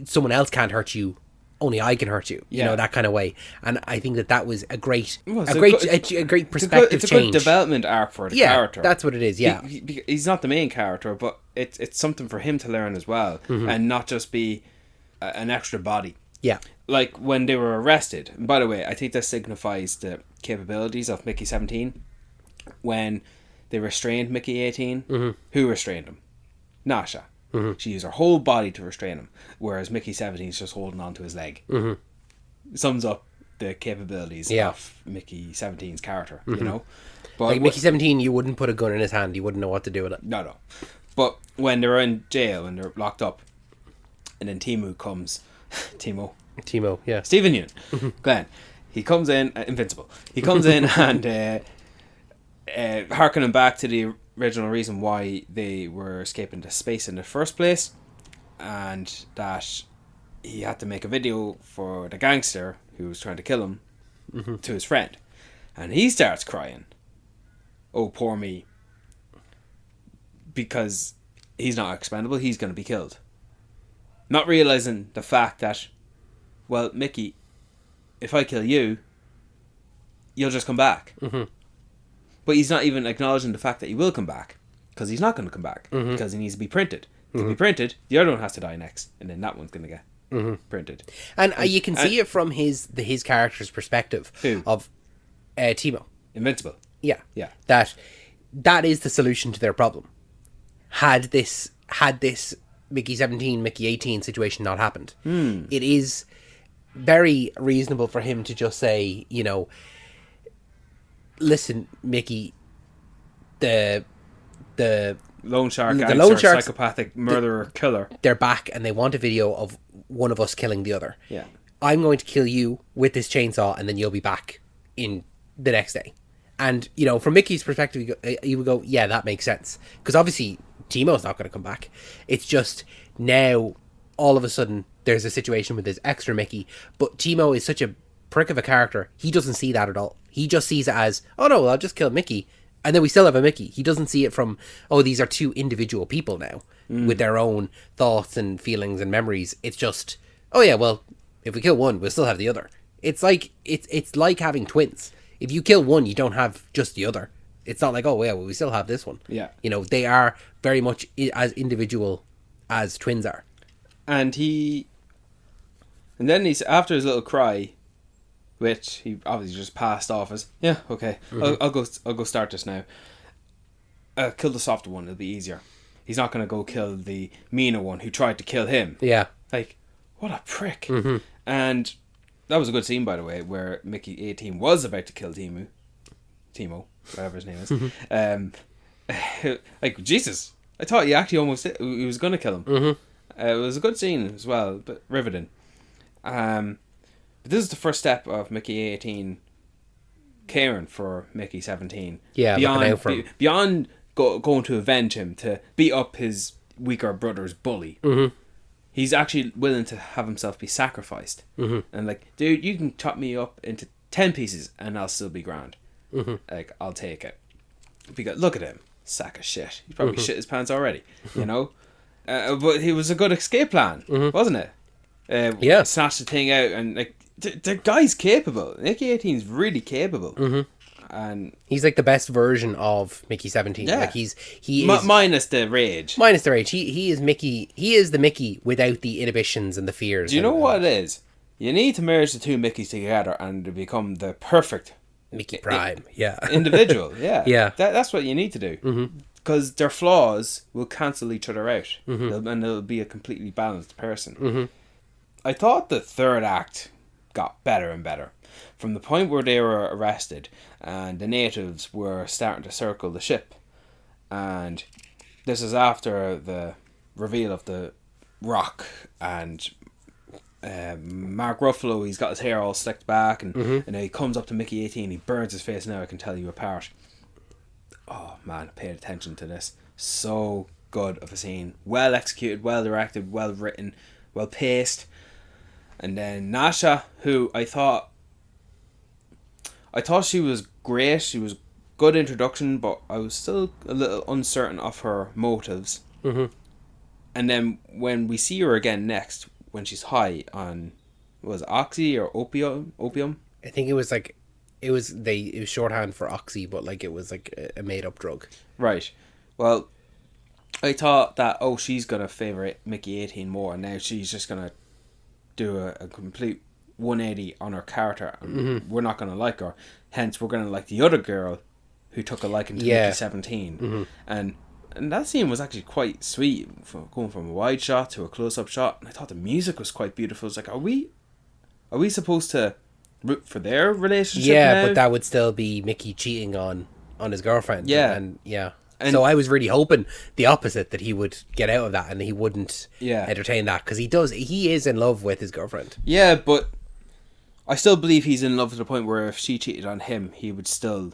someone else can't hurt you. Only I can hurt you. You know, that kind of way. And I think that was a great perspective it's a change. good development arc for the character. That's what it is. Yeah, he's not the main character, but it's something for him to learn as well, and not just be an extra body. Yeah. Like when they were arrested. And by the way, I think that signifies the capabilities of Mickey 17. When they restrained Mickey 18, who restrained him? Nasha. She used her whole body to restrain him, whereas Mickey 17 is just holding on to his leg. Sums up the capabilities of Mickey 17's character, you know. But like Mickey 17, you wouldn't put a gun in his hand. You wouldn't know what to do with it. No. But when they were in jail and they're locked up, and then Timo comes, Timo, yeah. Stephen Yeun, Glenn, he comes in, Invincible. He comes in and harkening back to the original reason why they were escaping to space in the first place, and that he had to make a video for the gangster who was trying to kill him to his friend, and he starts crying, oh poor me, because he's not expendable, he's going to be killed, not realizing the fact that, well, Mickey, if I kill you, you'll just come back. But he's not even acknowledging the fact that he will come back, because he's not going to come back, because he needs to be printed. To be printed, the other one has to die next, and then that one's going to get printed. And you can see it from his character's perspective. Who? Of Timo. Invincible. Yeah. That is the solution to their problem. Had this Mickey 17, Mickey 18 situation not happened, it is very reasonable for him to just say, you know, listen, Mickey, the loan shark, the loan sharks, psychopathic murderer, killer. They're back and they want a video of one of us killing the other. Yeah. I'm going to kill you with this chainsaw and then you'll be back in the next day. And, you know, from Mickey's perspective, you would go, yeah, that makes sense. Because obviously, Timo's not going to come back. It's just now, all of a sudden, there's a situation with this extra Mickey. But Timo is such a prick of a character, he doesn't see that at all. He just sees it as, oh no, well, I'll just kill Mickey. And then we still have a Mickey. He doesn't see it from, oh, these are two individual people now with their own thoughts and feelings and memories. It's just, oh yeah, well, if we kill one, we'll still have the other. It's like it's like having twins. If you kill one, you don't have just the other. It's not like, oh yeah, well, we still have this one. Yeah. You know, they are very much as individual as twins are. And then he's, after his little cry, which he obviously just passed off as, yeah, okay, I'll go start this now. Kill the softer one, it'll be easier. He's not going to go kill the meaner one who tried to kill him. Yeah. Like, what a prick. And that was a good scene, by the way, where Mickey 18 was about to kill Timo, whatever his name is. Like, Jesus, I thought he actually almost did. He was going to kill him. It was a good scene as well, but riveting. But this is the first step of Mickey 18 caring for Mickey 17. Yeah, beyond going to avenge him, to beat up his weaker brother's bully. He's actually willing to have himself be sacrificed. And like, dude, you can chop me up into 10 pieces and I'll still be grand. Like, I'll take it. Because look at him, sack of shit. He probably shit his pants already, you know? But he was a good escape plan, wasn't it? Yeah. Snatched the thing out, and like, the guy's capable. Mickey 18 is really capable. And he's like the best version of Mickey 17. Yeah. Like he is minus the rage. Minus the rage. He is Mickey. He is the Mickey without the inhibitions and the fears. Do you know what it is? You need to merge the two Mickeys together and to become the perfect Mickey Prime. Yeah. Individual. Yeah. Yeah. That's what you need to do. Because their flaws will cancel each other out, and they'll be a completely balanced person. I thought the third act got better and better. From the point where they were arrested and the natives were starting to circle the ship. And this is after the reveal of the rock, and Mark Ruffalo, he's got his hair all slicked back, and then he comes up to Mickey 18, he burns his face. Now I can tell you apart. Oh man, I paid attention to this. So good of a scene. Well executed, well directed, well written, well paced. And then Nasha, who I thought she was great. She was good introduction, but I was still a little uncertain of her motives. And then when we see her again next, when she's high on, was it oxy or opium? I think it was like, it was shorthand for oxy, but like it was like a made up drug. Right. Well, I thought that, she's gonna favourite Mickey 18 more, and now she's just gonna do a complete 180 on her character, and we're not gonna like her. Hence, we're gonna like the other girl who took a liking to Mickey 17, and that scene was actually quite sweet, going from a wide shot to a close up shot. And I thought the music was quite beautiful. It's like, are we supposed to root for their relationship? Yeah, now? but that would still be Mickey cheating on his girlfriend. Yeah. And so I was really hoping the opposite, that he would get out of that and he wouldn't Yeah. entertain that, because he is in love with his girlfriend. Yeah, but I still believe he's in love to the point where if she cheated on him, he would still,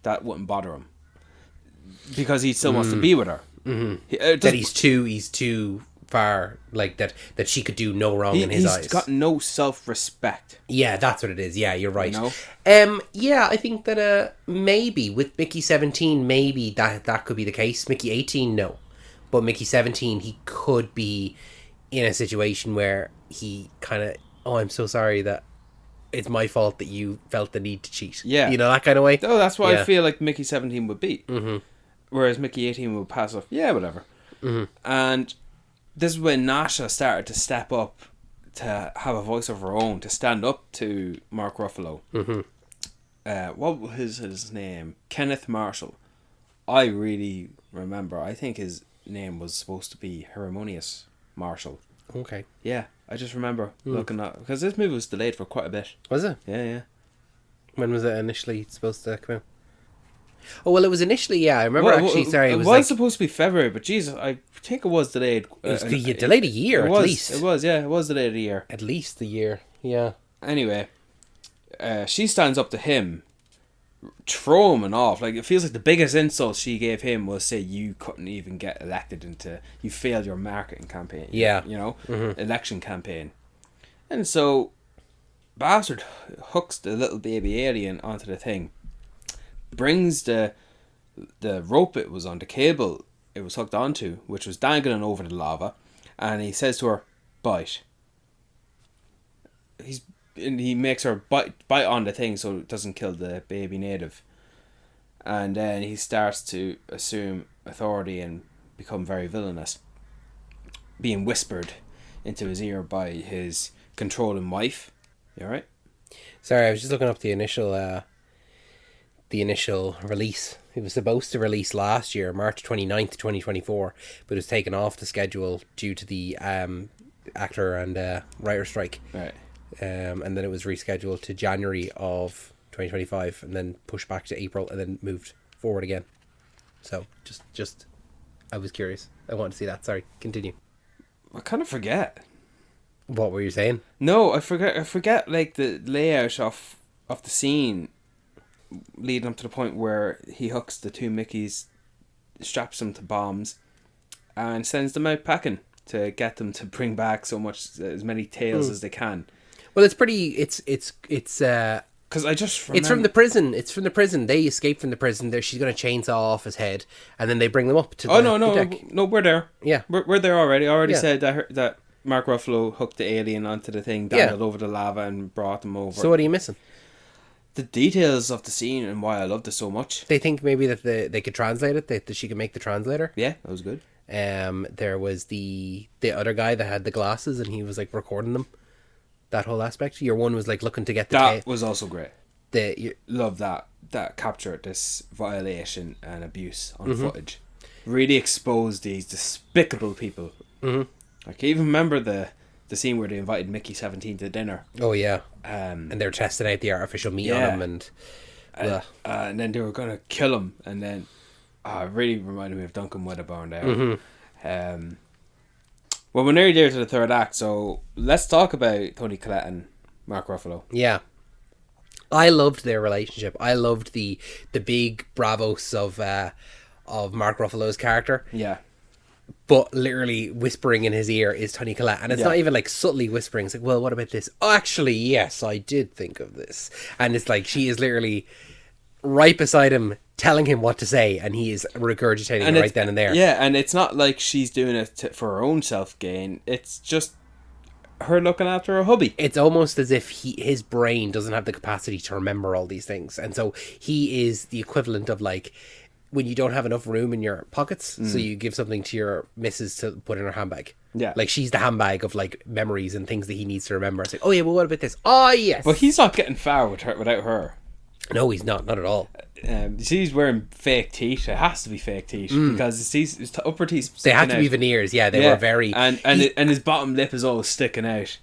that wouldn't bother him, because he still wants to be with her. That he's too far, like that she could do no wrong in his eyes. He's got no self-respect. Yeah, that's what it is. Yeah, you're right. You know? Yeah, I think that maybe with Mickey 17, maybe that could be the case. Mickey 18, no. But Mickey 17, he could be in a situation where he kind of, I'm so sorry that it's my fault that you felt the need to cheat. Yeah. You know, that kind of way. Oh, that's what I feel like Mickey 17 would be. Whereas Mickey 18 would pass off, yeah, whatever. And this is when Nasha started to step up, to have a voice of her own, to stand up to Mark Ruffalo. What was his name? Kenneth Marshall. I really remember. I think his name was supposed to be Harmonious Marshall. Okay. Yeah, I just remember looking at, because this movie was delayed for quite a bit. Was it? Yeah. When was it initially supposed to come out? Oh, well, it was initially, yeah. I remember it was supposed to be February, but Jesus, I think it was delayed. You delayed a year, at least. It was delayed a year. At least a year, yeah. Anyway, she stands up to him, throw him off. Like, it feels like the biggest insult she gave him was say you couldn't even get elected you failed your marketing campaign. Yeah. You know, election campaign. And so, Bastard hooks the little baby alien onto the thing, brings the rope it was on, the cable it was hooked onto, which was dangling over the lava, and he says to her, bite. He makes her bite on the thing so it doesn't kill the baby native. And then he starts to assume authority and become very villainous, being whispered into his ear by his controlling wife. You alright? Sorry, I was just looking up the initial release. It was supposed to release last year, March 29th, 2024, but it was taken off the schedule due to the actor and writer strike. Right. And then it was rescheduled to January of 2025, and then pushed back to April, and then moved forward again. So just I was curious. I wanted to see that. Sorry, continue. I kind of forget. What were you saying? No, I forget like the layout of the scene leading up to the point where he hooks the two Mickeys, straps them to bombs, and sends them out packing to get them to bring back as many tails as they can. Well, it's pretty. It's because I just remember, it's from the prison. It's from the prison. They escape from the prison. She's going to chainsaw off his head, and then they bring them up to the deck. No, we're there. Yeah, we're there already. I already said that Mark Ruffalo hooked the alien onto the thing, dangled over the lava, and brought them over. So what are you missing? The details of the scene and why I loved it so much. They think maybe that they could translate it. That she could make the translator. Yeah, that was good. There was the other guy that had the glasses, and he was like recording them. That whole aspect. Your one was like looking to get the that was also great. Love that captured this violation and abuse on footage. Really exposed these despicable people. I can even remember the the scene where they invited Mickey 17 to dinner. Oh yeah. And And they're testing out the artificial meat on him, and then they were gonna kill him, and then it really reminded me of Duncan Wedderburn there. Well, we're nearly there to the third act, so let's talk about Toni Collette and Mark Ruffalo. Yeah. I loved their relationship. I loved the big bravos of Mark Ruffalo's character. Yeah. But literally whispering in his ear is Toni Collette. And it's not even like subtly whispering. It's like, well, what about this? Oh, actually, yes, I did think of this. And it's like she is literally right beside him telling him what to say, and he is regurgitating it right then and there. Yeah, and it's not like she's doing it for her own self-gain. It's just her looking after her hubby. It's almost as if his brain doesn't have the capacity to remember all these things. And so he is the equivalent of like when you don't have enough room in your pockets, so you give something to your missus to put in her handbag. Yeah. Like she's the handbag of like memories and things that he needs to remember. It's like, oh yeah, well what about this? Oh yes. But he's not getting far without her. No, he's not at all. He's wearing fake teeth. It has to be fake teeth because his upper teeth. They have to be veneers. Yeah, they were very. And his bottom lip is always sticking out.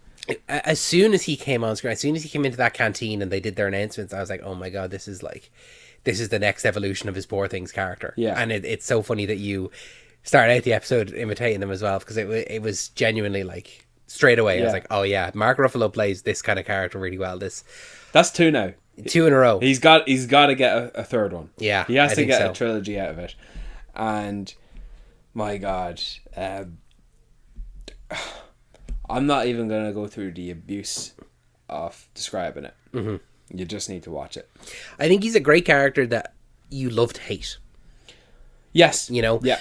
As soon as he came on screen, as soon as he came into that canteen and they did their announcements, I was like, oh my god, this is the next evolution of his Poor Things character. Yeah, and it's so funny that you started out the episode imitating them as well, because it was genuinely like straight away. I was like, oh yeah, Mark Ruffalo plays this kind of character really well. That's two now. 2 in a row. He's got to get a third one. Yeah, he has to get a trilogy out of it. And my god, I'm not even gonna go through the abuse of describing it. You just need to watch it. I think he's a great character that you love to hate. Yes, you know. Yeah,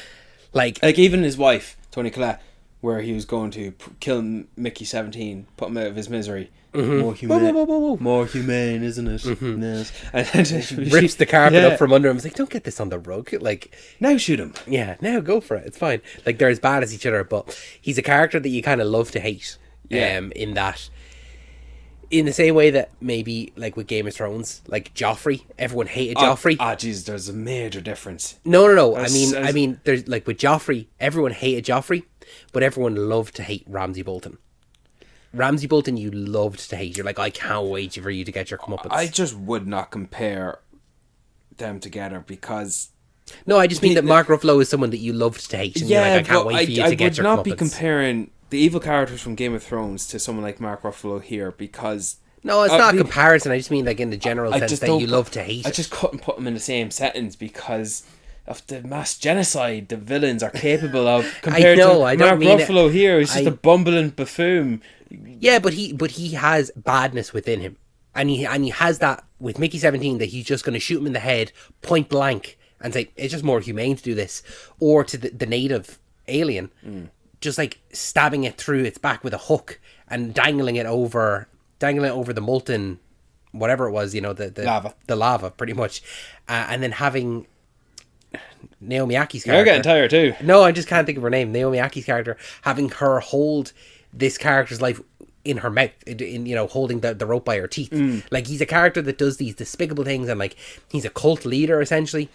like even his wife Toni Collette, where he was going to kill Mickey 17, put him out of his misery. More humane, more humane, isn't it? Yes. And then she rips the carpet up from under him. It's like, don't get this on the rug. Like, now shoot him. Yeah, now go for it. It's fine. Like, they're as bad as each other, but he's a character that you kind of love to hate. Yeah. In the same way that maybe like with Game of Thrones, like Joffrey, everyone hated Joffrey. Jeez, there's a major difference. No. I mean, there's like with Joffrey, everyone hated Joffrey, but everyone loved to hate Ramsay Bolton. Ramsay Bolton, you loved to hate. You're like, I can't wait for you to get your comeuppance. I just would not compare them together because... No, I just mean that Mark Ruffalo is someone that you loved to hate. And you're like, I can't wait for you to get your comeuppance. I would not be comparing the evil characters from Game of Thrones to someone like Mark Ruffalo here because... No, it's not a comparison. I just mean like in the general sense that you love to hate. I just couldn't put them in the same sentence because... of the mass genocide the villains are capable of compared to Mark Ruffalo here, who's just a bumbling buffoon. Yeah, but he has badness within him, and he has that with Mickey 17 that he's just going to shoot him in the head point blank and say it's just more humane to do this, or to the native alien, just like stabbing it through its back with a hook and dangling it over the molten whatever it was, the lava pretty much, and then having Naomi Aki's character. You're getting tired too. No, I just can't think of her name. Naomi Aki's character, having her hold this character's life in her mouth, in holding the rope by her teeth. Like, he's a character that does these despicable things, and like he's a cult leader essentially.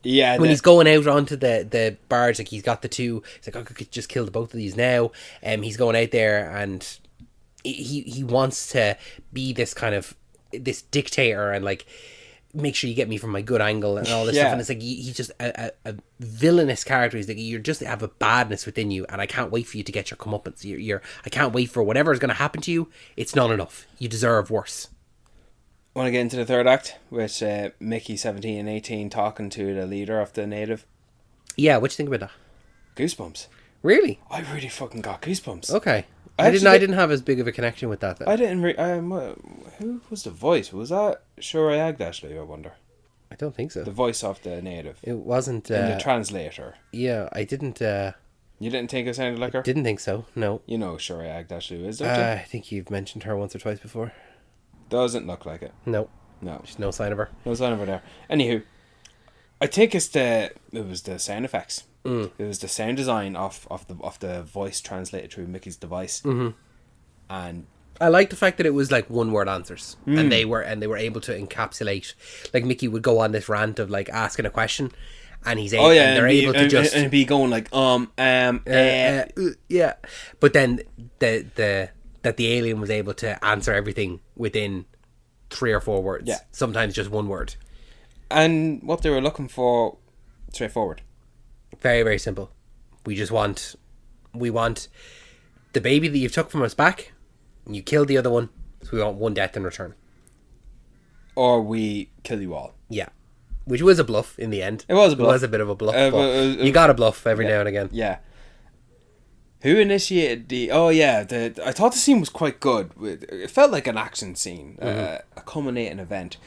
Yeah. When he's going out onto the barge, like he's got the two. He's like, I could just kill both of these now. He's going out there, and he wants to be this kind of this dictator and like make sure you get me from my good angle and all this stuff. And it's like he's just a villainous character. He's like, you just have a badness within you, and I can't wait for you to get your comeuppance. I can't wait for whatever is going to happen to you. It's not enough. You deserve worse. Want to get into the third act with Mickey 17 and 18 talking to the leader of the native? Yeah, what do you think about that? Goosebumps. Really? I really fucking got goosebumps. Okay. I didn't have as big of a connection with that. I didn't. Who was the voice? Was that Shura Agdashley? I wonder. I don't think so. The voice of the native. It wasn't. And the translator. Yeah, I didn't. You didn't think it sounded like her? Didn't think so. No. You know Shura Agdashley is, don't you? I think you've mentioned her once or twice before. Doesn't look like it. No. There's no sign of her. No sign of her there. Anywho, I think it was the sound effects. It was the sound design of the voice translated through Mickey's device. And I like the fact that it was like one word answers, and they were able to encapsulate. Like Mickey would go on this rant of like asking a question, and he's able. And they're able to just be going like yeah. But then the that the alien was able to answer everything within 3 or 4 words. Yeah. Sometimes just one word. And what they were looking for, straightforward. Very, very simple. We want the baby that you've took from us back, and you killed the other one, so we want one death in return. Or we kill you all. Yeah. Which was a bluff in the end. It was a bluff. It was a bit of a bluff. But you got to bluff every now and again. Yeah. Who initiated the... Oh, yeah. I thought the scene was quite good. It felt like an action scene. A culminating event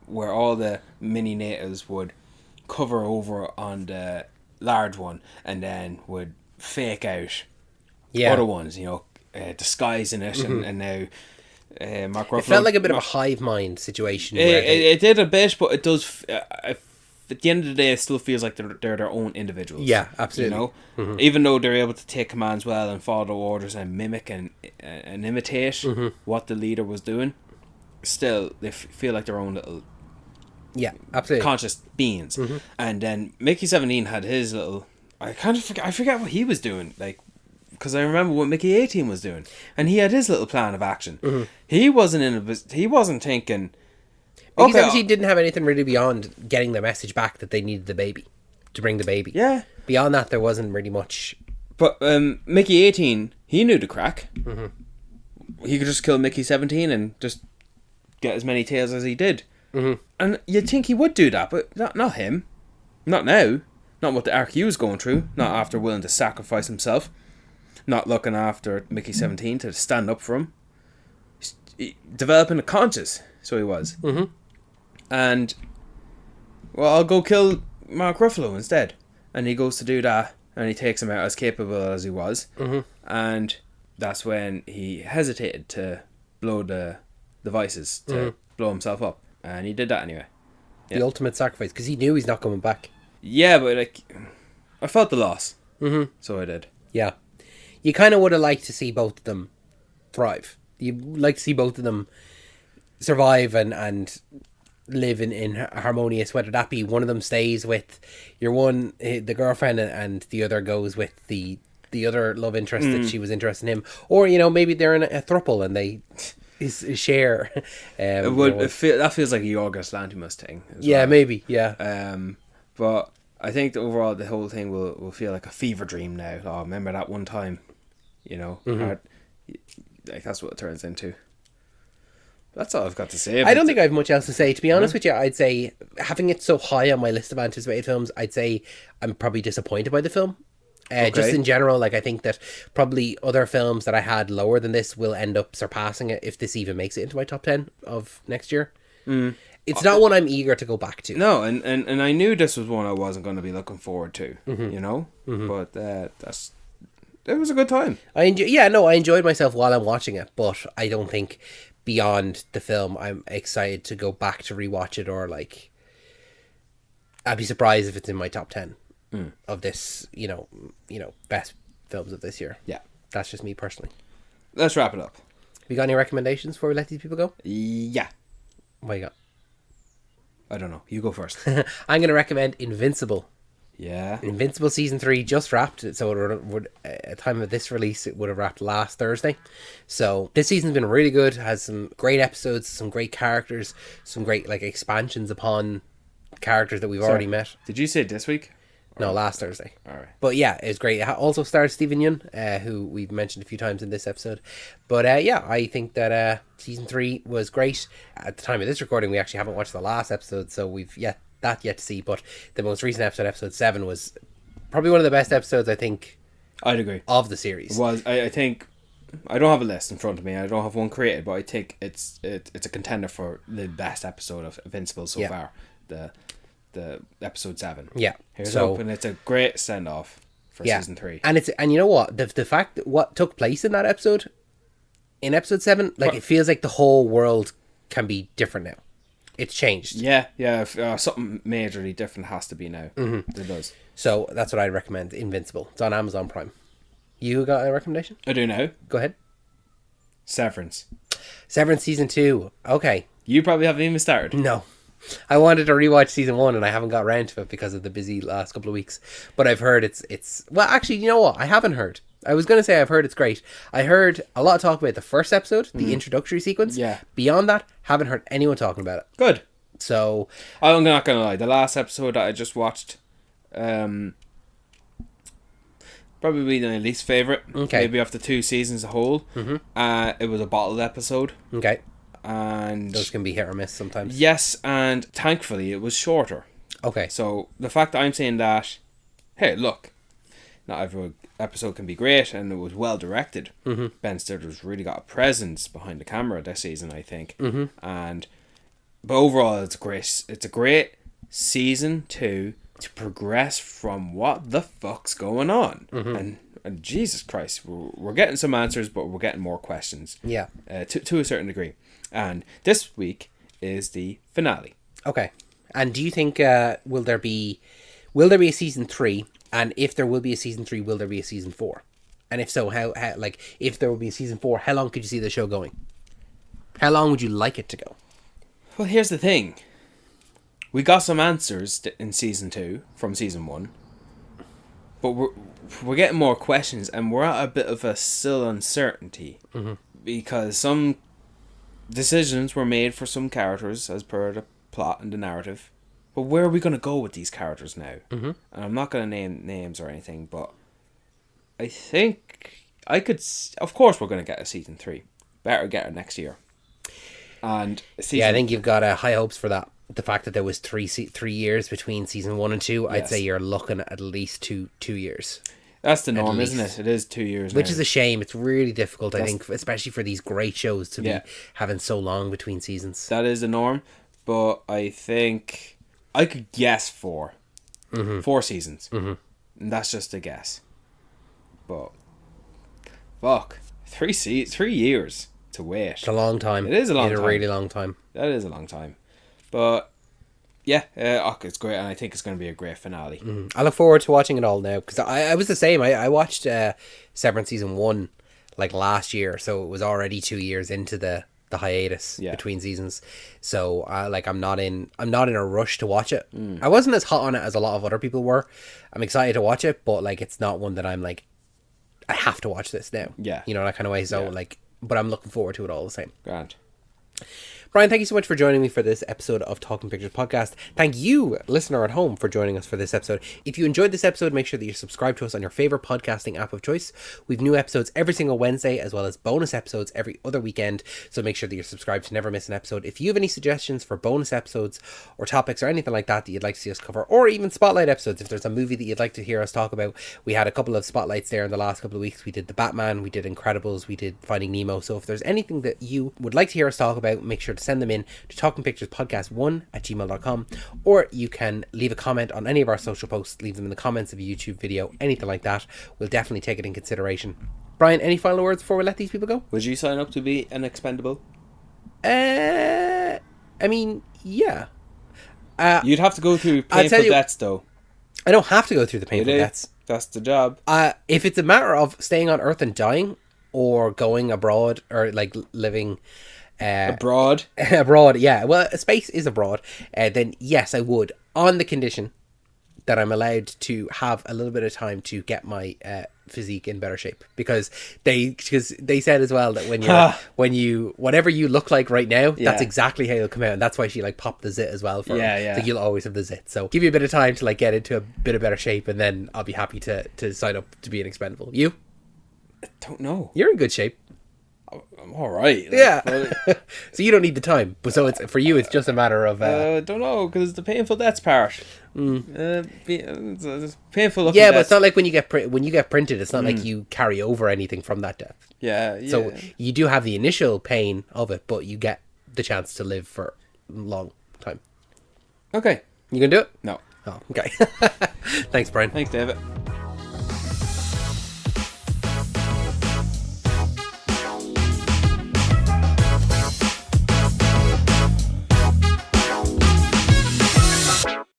where all the mini natives would cover over on the large one and then would fake out other ones, disguising it. And now Mark Ruffalo... It felt like a bit of a hive mind situation. It did a bit, but it does... at the end of the day, it still feels like they're their own individuals. Yeah, absolutely. Even though they're able to take commands well and follow orders and mimic and imitate what the leader was doing, still they feel like their own little absolutely conscious beings. And then Mickey 17 had his little... I forget what he was doing, like, because I remember what Mickey 18 was doing, and he had his little plan of action. He wasn't thinking. Mickey 17 didn't have anything really beyond getting the message back that they needed the baby, to bring the baby. Yeah. Beyond that, there wasn't really much. But Mickey 18, he knew the crack. He could just kill Mickey 17 and just get as many tails as he did. And you'd think he would do that, but not him. Not now. Not what the RQ was going through. Not after willing to sacrifice himself. Not looking after Mickey 17 to stand up for him. Developing a conscience, so he was. And, well, I'll go kill Mark Ruffalo instead. And he goes to do that, and he takes him out as capable as he was. And that's when he hesitated to blow the devices, to blow himself up. And he did that anyway. The ultimate sacrifice, because he knew he's not coming back. Yeah, but like, I felt the loss. So I did. Yeah. You kind of would have liked to see both of them thrive. You'd like to see both of them survive and live in harmonious, whether that be one of them stays with the girlfriend, and the other goes with the other love interest that she was interested in him, or maybe they're in a throuple and they share. That feels like a Yorgos Lanthimos thing. Yeah, maybe. Yeah. But I think that overall the whole thing will feel like a fever dream now. Oh, remember that one time, like that's what it turns into. That's all I've got to say. I don't think I have much else to say. To be honest with you, I'd say, having it so high on my list of anticipated films, I'd say I'm probably disappointed by the film. Just in general, like, I think that probably other films that I had lower than this will end up surpassing it if this even makes it into my top 10 of next year. It's not one I'm eager to go back to. No, and I knew this was one I wasn't going to be looking forward to, But it was a good time. I enjoyed myself while I'm watching it, but I don't think beyond the film I'm excited to go back to rewatch it, or like, I'd be surprised if it's in my top 10 of this, best films of this year. Yeah. That's just me personally. Let's wrap it up. You got any recommendations before we let these people go? Yeah. What you got? I don't know. You go first. I'm going to recommend Invincible. Yeah. Invincible season 3 just wrapped, so it would at the time of this release it would have wrapped last Thursday. So this season's been really good. Has some great episodes, some great characters, some great like expansions upon characters that we've already met. Did you say this week? No, last Thursday. All right. But yeah, it was great. It also stars Stephen Yeun, who we've mentioned a few times in this episode. But I think that season 3 was great. At the time of this recording, we actually haven't watched the last episode, so we've yet to see. But the most recent episode 7, was probably one of the best episodes, I think. I'd agree. Of the series. It was. I think, I don't have a list in front of me. I don't have one created, but I think it's a contender for the best episode of Invincible so far. The episode 7. Yeah. Here's hoping it's a great send off for season 3. And you know what? The fact that what took place in episode 7, like, it feels like the whole world can be different now. It's changed. Yeah. Something majorly different has to be now. It does. So that's what I'd recommend. Invincible. It's on Amazon Prime. You got a recommendation? I do now. Go ahead. Severance season 2. Okay. You probably haven't even started. No. I wanted to rewatch season 1 and I haven't got around to it because of the busy last couple of weeks. But I've heard it's well, actually, you know what? I haven't heard. I was going to say I've heard it's great. I heard a lot of talk about the first episode, the introductory sequence. Yeah. Beyond that, haven't heard anyone talking about it. Good. So I'm not going to lie. The last episode that I just watched, probably my least favourite. Okay. Maybe after 2 seasons as a whole. Mm-hmm. It was a bottled episode. okay, And those can be hit or miss sometimes. yes, and thankfully it was shorter. Okay. So the fact that I'm saying that, hey, look, not every episode can be great, and it was well directed. Mm-hmm. Ben Stiller's really got a presence behind the camera this season, I think. Mm-hmm. But overall, it's great. It's a great season 2 to progress from what the fuck's going on. Mm-hmm. And Jesus Christ, we're getting some answers, but we're getting more questions. Yeah. To a certain degree. And this week is the finale. Okay. And do you think will there be a season 3? And if there will be a season 3, will there be a season 4? And if so, how like if there will be a season 4, how long could you see the show going? How long would you like it to go? Well, here's the thing. We got some answers in season 2 from season 1, but we're getting more questions, and we're at a bit of a still uncertainty because some decisions were made for some characters as per the plot and the narrative. But where are we going to go with these characters now? Mm-hmm. And I'm not going to name names or anything, but I think I could. Of course, we're going to get a season 3. Better get it next year. And I think you've got high hopes for that. The fact that there was 3 years between season 1 and 2, I'd say you're looking at least two years. That's the norm, isn't it? It is 2 years Which now. is a shame. It's really difficult, I think, especially for these great shows to be having so long between seasons. That is the norm, but I think I could guess 4. 4 seasons. And that's just a guess. But, fuck. 3 years to wait. It's a long time. It is a long time. It's a really long time. That is a long time. But, yeah, it's great, and I think it's going to be a great finale. I look forward to watching it all now, because I was the same. I watched Severance season 1 like last year, so it was already 2 years into the hiatus between seasons. So I'm not in a rush to watch it. I wasn't as hot on it as a lot of other people were. I'm excited to watch it, but like it's not one that I'm like, I have to watch this now. Yeah. You know, that kind of way. So like, but I'm looking forward to it all the same. Grand. Brian, thank you so much for joining me for this episode of Talking Pictures Podcast. Thank you, listener at home, for joining us for this episode. If you enjoyed this episode, make sure that you're subscribed to us on your favourite podcasting app of choice. We've new episodes every single Wednesday, as well as bonus episodes every other weekend, so make sure that you're subscribed to never miss an episode. If you have any suggestions for bonus episodes or topics or anything like that you'd like to see us cover, or even spotlight episodes, if there's a movie that you'd like to hear us talk about, we had a couple of spotlights there in the last couple of weeks. We did The Batman, we did Incredibles, we did Finding Nemo. So if there's anything that you would like to hear us talk about, make sure to send them in to talkingpicturespodcast1@gmail.com, or you can leave a comment on any of our social posts. Leave them in the comments of a YouTube video, anything like that. We'll definitely take it in consideration. Brian, any final words before we let these people go? Would you sign up to be an expendable? I mean, yeah. You'd have to go through painful debts, though. I don't have to go through the painful debts. That's the job. If it's a matter of staying on Earth and dying, or going abroad, or like living abroad, yeah. Well, space is abroad. Then yes, I would, on the condition that I'm allowed to have a little bit of time to get my physique in better shape, because they said as well that when you whatever you look like right now, that's exactly how you'll come out, and that's why she like popped the zit as well for so you'll always have the zit. So give you a bit of time to like get into a bit of better shape, and then I'll be happy to sign up to be an expendable. You? I don't know. You're in good shape. I'm all right. So you don't need the time, but so it's for you. It's just a matter of. I don't know, because it's the painful debts part. It's painful. Yeah, but it's not like when you get printed. It's not like you carry over anything from that debt. Yeah. So you do have the initial pain of it, but you get the chance to live for a long time. Okay. You gonna do it? No. Oh, okay. Thanks, Brian. Thanks, David.